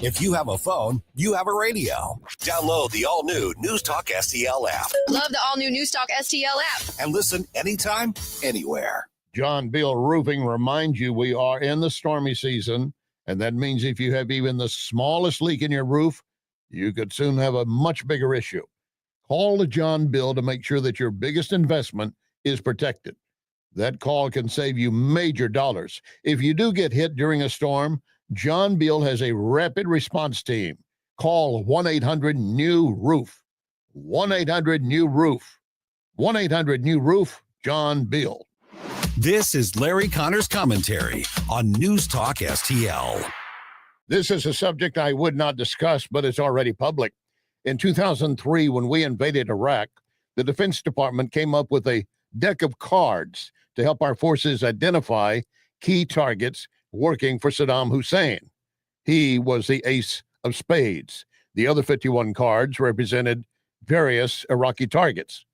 If you have a phone, you have a radio. Download the all-new News Talk STL app. Love the all-new News Talk STL app. And listen anytime, anywhere. John Beal Roofing reminds you we are in the stormy season, and that means if you have even the smallest leak in your roof, you could soon have a much bigger issue. Call to John Beal to make sure that your biggest investment is protected. That call can save you major dollars. If you do get hit during a storm, John Beal has a rapid response team. Call 1-800-NEW-ROOF. 1-800-NEW-ROOF. 1-800-NEW-ROOF, John Beal. This is Larry Connor's commentary on News Talk STL. This is a subject I would not discuss, but it's already public. In 2003, when we invaded Iraq, the Defense Department came up with a deck of cards to help our forces identify key targets working for Saddam Hussein. He was the ace of spades. The other 51 cards represented various Iraqi targets.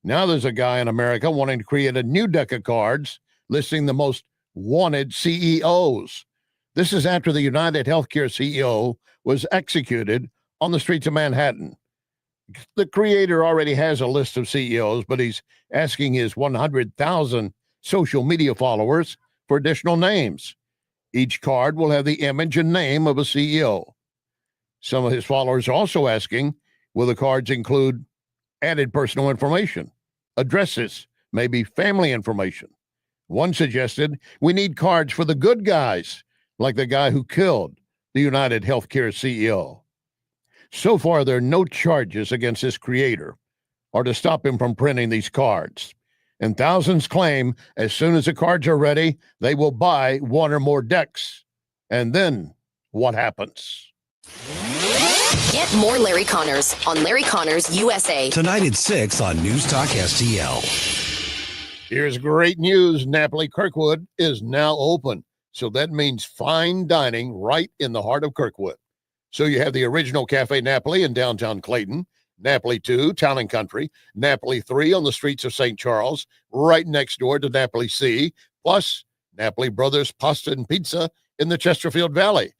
Now there's a guy in America wanting to create a new deck of cards listing the most wanted CEOs. This is after the United Healthcare CEO was executed on the streets of Manhattan. The creator already has a list of CEOs, but he's asking his 100,000 social media followers for additional names. Each card will have the image and name of a CEO. Some of his followers are also asking, will the cards include added personal information, addresses, maybe family information? One suggested we need cards for the good guys, like the guy who killed the United Healthcare CEO. So far, there are no charges against this creator or to stop him from printing these cards. And thousands claim as soon as the cards are ready, they will buy one or more decks. And then what happens? Get more Larry Connors on Larry Connors USA. Tonight at 6 on News Talk STL. Here's great news. Napoli Kirkwood is now open. So that means fine dining right in the heart of Kirkwood. So you have the original Cafe Napoli in downtown Clayton, Napoli 2, Town and Country, Napoli 3 on the streets of St. Charles, right next door to Napoli C, plus Napoli Brothers Pasta and Pizza in the Chesterfield Valley.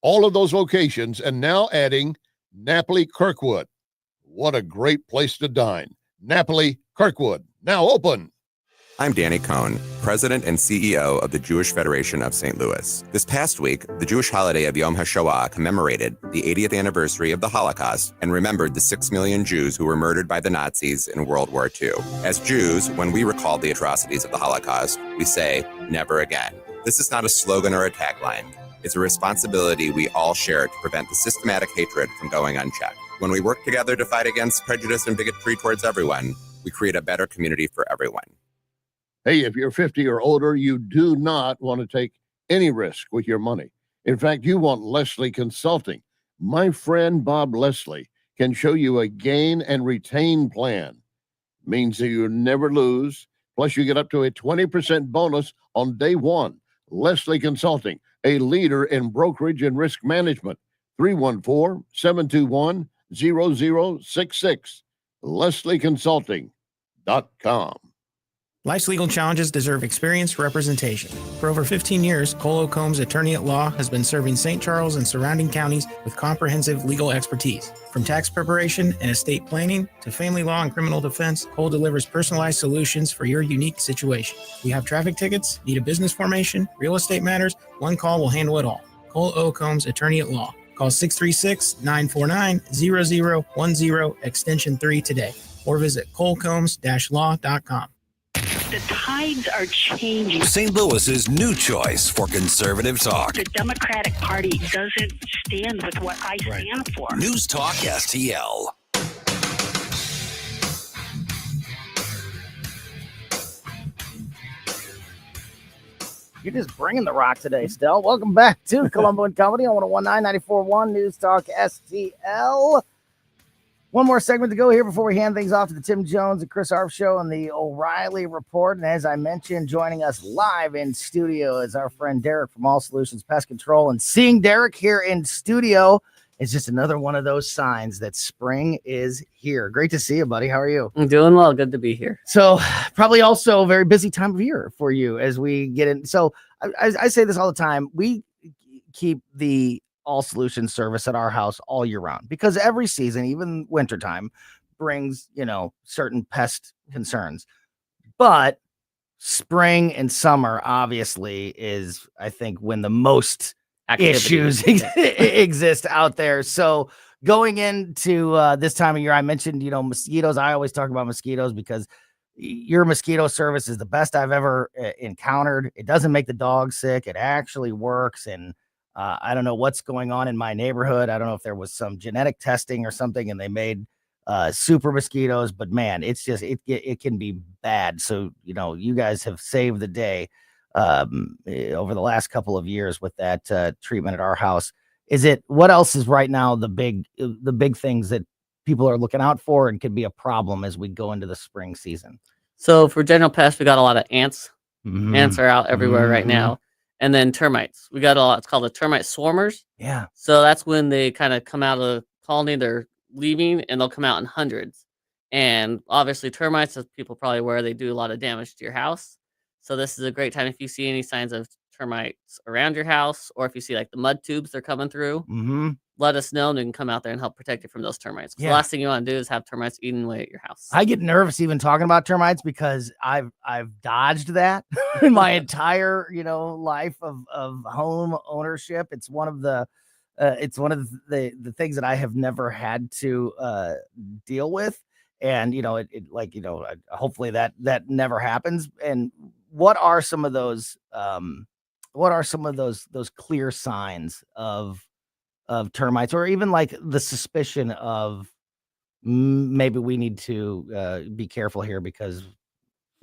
All of those locations, and now adding Napoli Kirkwood. What a great place to dine. Napoli Kirkwood, now open. I'm Danny Cohn, President and CEO of the Jewish Federation of St. Louis. This past week, the Jewish holiday of Yom HaShoah commemorated the 80th anniversary of the Holocaust and remembered the 6 million Jews who were murdered by the Nazis in World War II. As Jews, when we recall the atrocities of the Holocaust, we say, never again. This is not a slogan or a tagline. It's a responsibility we all share to prevent the systematic hatred from going unchecked. When we work together to fight against prejudice and bigotry towards everyone, we create a better community for everyone. Hey, if you're 50 or older, you do not want to take any risk with your money. In fact, you want Leslie Consulting. My friend Bob Leslie can show you a gain and retain plan. Means that you never lose, Plus, you get up to a 20% bonus on day one. Leslie Consulting, a leader in brokerage and risk management. 314-721-0066. LeslieConsulting.com. Life's legal challenges deserve experienced representation. For over 15 years, Cole Combs Attorney at Law has been serving St. Charles and surrounding counties with comprehensive legal expertise. From tax preparation and estate planning to family law and criminal defense, Cole delivers personalized solutions for your unique situation. You have traffic tickets, need a business formation, real estate matters, one call will handle it all. Cole O. Combs Attorney at Law. Call 636-949-0010, extension 3 today, or visit colecombs-law.com. The tides are changing. St. Louis's new choice for conservative talk. The Democratic Party doesn't stand with what I stand for. News Talk STL. You're just bringing the rock today, Stell. Welcome back to Colombo Company on 101.9 News Talk STL. One more segment to go here before we hand things off to the Tim Jones and Chris Arf Show and the O'Reilly Report. And as I mentioned, joining us live in studio is our friend Derek from All Solutions Pest Control. And seeing Derek here in studio is just another one of those signs that spring is here. Great to see you, buddy. How are you? I'm doing well. Good to be here. So probably also a very busy time of year for you as we get in. So I say this all the time. We keep the All Solutions service at our house all year round because every season, even wintertime, brings, certain pest concerns. But spring and summer obviously is, I think, when the most issues exist out there. So going into this time of year, I mentioned, mosquitoes. I always talk about mosquitoes because your mosquito service is the best I've ever encountered. It doesn't make the dog sick. It actually works. And I don't know what's going on in my neighborhood. I don't know if there was some genetic testing or something and they made super mosquitoes, but man, it's just, it can be bad. So, you guys have saved the day over the last couple of years with that treatment at our house. What else is right now the big things that people are looking out for and could be a problem as we go into the spring season? So for general pests, we got a lot of ants. Mm-hmm. Ants are out everywhere right now. And then termites. We got a lot. It's called the termite swarmers. Yeah. So that's when they kind of come out of the colony. They're leaving and they'll come out in hundreds. And obviously termites, as people probably aware, they do a lot of damage to your house. So this is a great time if you see any signs of termites around your house, or if you see like the mud tubes they're coming through, let us know and we can come out there and help protect you from those termites. Yeah. The last thing you want to do is have termites eating away at your house. I get nervous even talking about termites because I've dodged that in my entire life of home ownership. It's one of the things that I have never had to deal with, and hopefully that never happens. And what are some of those clear signs of termites, or even like the suspicion of maybe we need to be careful here because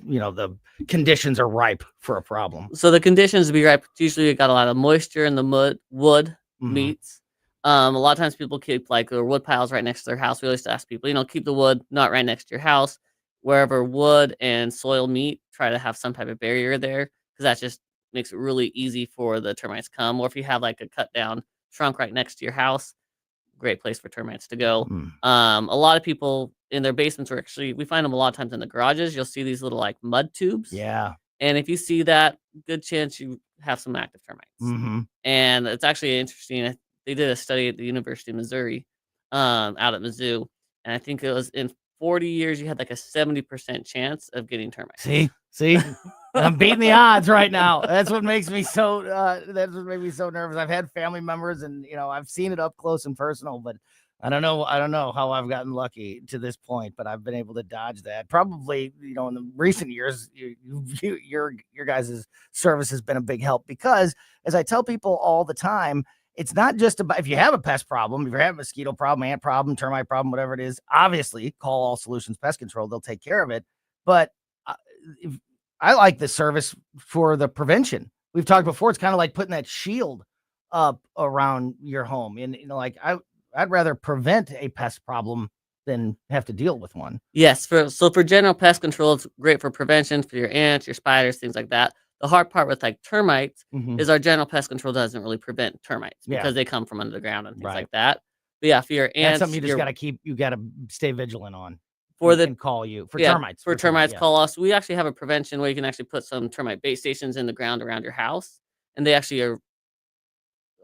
the conditions are ripe for a problem? So the conditions to be ripe, usually you got a lot of moisture in the wood meats. A lot of times people keep like their wood piles right next to their house. We always ask people, keep the wood not right next to your house. Wherever wood and soil meet, try to have some type of barrier there, because that just makes it really easy for the termites to come. Or if you have like a cut down trunk right next to your house, great place for termites to go. A lot of people in their basements are we find them a lot of times in the garages. You'll see these little like mud tubes. Yeah. And if you see that, good chance you have some active termites. And it's actually interesting. They did a study at the University of Missouri out at Mizzou. And I think it was in 40 years, you had like a 70% chance of getting termites. See, I'm beating the odds right now. That's what makes me so. That's what makes me so nervous. I've had family members, and I've seen it up close and personal. But I don't know how I've gotten lucky to this point. But I've been able to dodge that. Probably, in the recent years, your guys' service has been a big help because, as I tell people all the time, it's not just about if you have a pest problem, if you have a mosquito problem, ant problem, termite problem, whatever it is, obviously call All Solutions Pest Control. They'll take care of it. But I like this service for the prevention. We've talked before. It's kind of like putting that shield up around your home. And, I'd rather prevent a pest problem than have to deal with one. Yes, for general pest control, it's great for prevention for your ants, your spiders, things like that. The hard part with like termites is our general pest control doesn't really prevent termites because they come from under the ground and things like that. But yeah, for your ants, That's something you just got to keep. You got to stay vigilant on. For We can call you for termites. For termites, call us. We actually have a prevention where you can actually put some termite bait stations in the ground around your house, and they actually are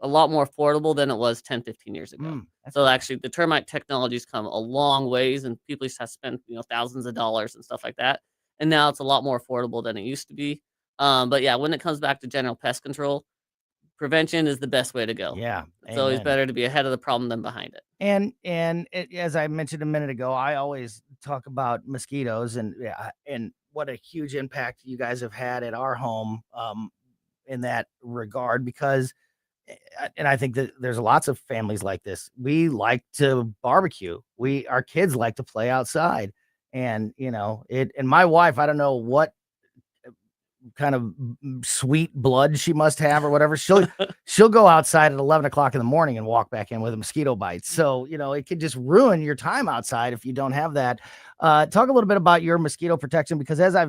a lot more affordable than it was 10, 15 years ago. So actually the termite technology's come a long ways, and people used to have to spend, thousands of dollars and stuff like that. And now it's a lot more affordable than it used to be. But yeah, when it comes back to general pest control, prevention is the best way to go. Yeah. It's always better to be ahead of the problem than behind it. And as I mentioned a minute ago, I always talk about mosquitoes and what a huge impact you guys have had at our home in that regard, because and I think that there's lots of families like this. We like to barbecue. Our kids like to play outside, and and my wife, I don't know what kind of sweet blood she must have or whatever. She'll go outside at 11 o'clock in the morning and walk back in with a mosquito bite. So, it could just ruin your time outside if you don't have that. Talk a little bit about your mosquito protection, because as I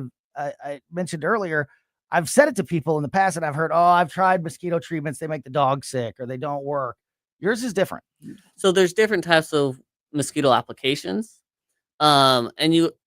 mentioned earlier, I've said it to people in the past and I've heard, I've tried mosquito treatments. They make the dog sick or they don't work. Yours is different. So there's different types of mosquito applications. And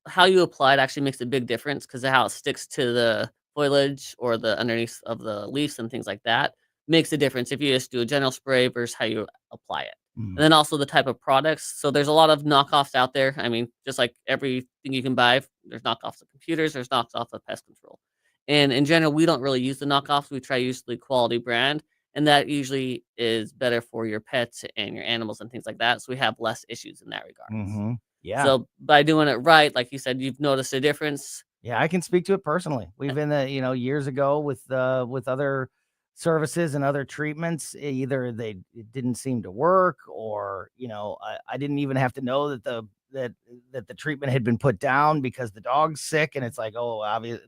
how you apply it actually makes a big difference, because of how it sticks to the foliage or the underneath of the leaves and things like that makes a difference if you just do a general spray versus how you apply it. And then also the type of products. So there's a lot of knockoffs out there. I mean, just like everything you can buy, there's knockoffs of computers, there's knockoffs of pest control. And in general, we don't really use the knockoffs. We try usually quality brand, and that usually is better for your pets and your animals and things like that. So we have less issues in that regard. Yeah. So by doing it right, like you said, you've noticed a difference. Yeah, I can speak to it personally. We've been, years ago with other services and other treatments. Either it didn't seem to work, or I didn't even have to know that the treatment had been put down because the dog's sick, and it's like, obviously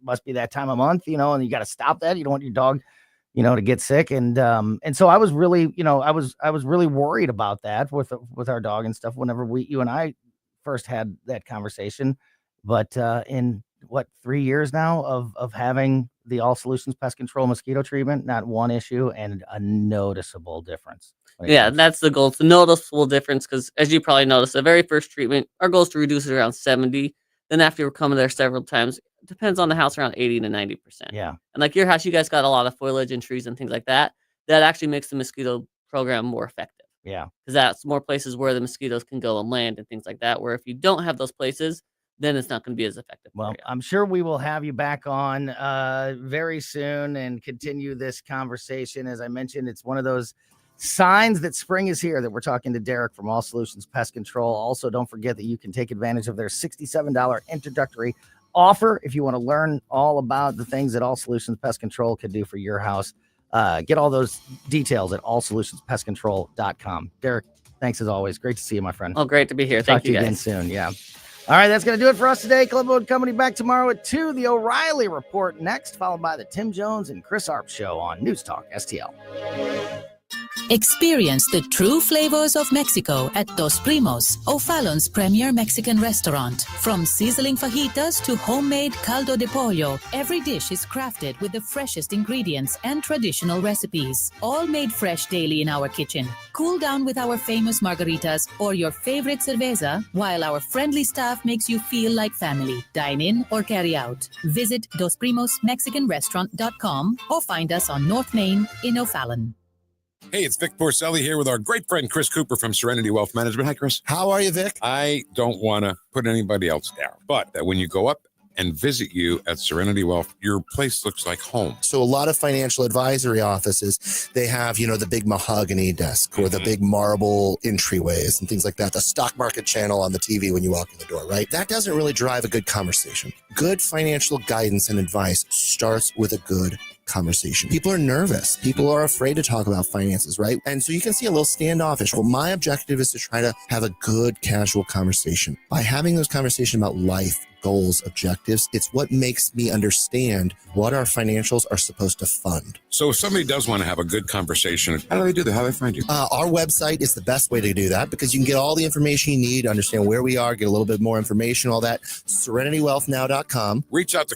must be that time of month, and you got to stop that. You don't want your dog, to get sick. And so I was really, I was really worried about that with our dog and stuff whenever you and I first had that conversation. But in 3 years now of having the All Solutions Pest Control mosquito treatment, not one issue, and a noticeable difference. Yeah, that's the goal. It's a noticeable difference, because as you probably noticed, the very first treatment, our goal is to reduce it around 70. Then after you're coming there several times, it depends on the house, around 80 to 90%. Yeah. And like your house, you guys got a lot of foliage and trees and things like that. That actually makes the mosquito program more effective. Yeah. Because that's more places where the mosquitoes can go and land and things like that, where if you don't have those places, then it's not going to be as effective. Well, I'm sure we will have you back on very soon and continue this conversation. As I mentioned, it's one of those signs that spring is here that we're talking to Derek from All Solutions Pest Control. Also, don't forget that you can take advantage of their $67 introductory offer if you want to learn all about the things that All Solutions Pest Control could do for your house. Get all those details at allsolutionspestcontrol.com. Derek, thanks as always. Great to see you, my friend. Oh, great to be here. Talk Thank you to you guys. again soon. Yeah. All right, that's going to do it for us today. Colombo Company back tomorrow at 2. The O'Reilly Report next, followed by the Tim Jones and Chris Arp Show on News Talk STL. Experience the true flavors of Mexico at Dos Primos, O'Fallon's premier Mexican restaurant. From sizzling fajitas to homemade caldo de pollo, every dish is crafted with the freshest ingredients and traditional recipes, all made fresh daily in our kitchen. Cool down with our famous margaritas or your favorite cerveza, while our friendly staff makes you feel like family. Dine in or carry out. Visit DosPrimosMexicanRestaurant.com or find us on North Main in O'Fallon. Hey, it's Vic Porcelli here with our great friend Chris Cooper from Serenity Wealth Management. Hi, Chris. How are you, Vic? I don't want to put anybody else down, but when you go up and visit you at Serenity Wealth, your place looks like home. So a lot of financial advisory offices, they have, the big mahogany desk or the big marble entryways and things like that. The stock market channel on the TV when you walk in the door, right? That doesn't really drive a good conversation. Good financial guidance and advice starts with a good conversation. People are nervous. People are afraid to talk about finances, right? And so you can see a little standoffish. Well, my objective is to try to have a good, casual conversation. By having those conversations about life, goals, objectives, it's what makes me understand what our financials are supposed to fund. So if somebody does want to have a good conversation, how do they do that? How do they find you? Our website is the best way to do that because you can get all the information you need to understand where we are, get a little bit more information, all that. SerenityWealthNow.com. Reach out to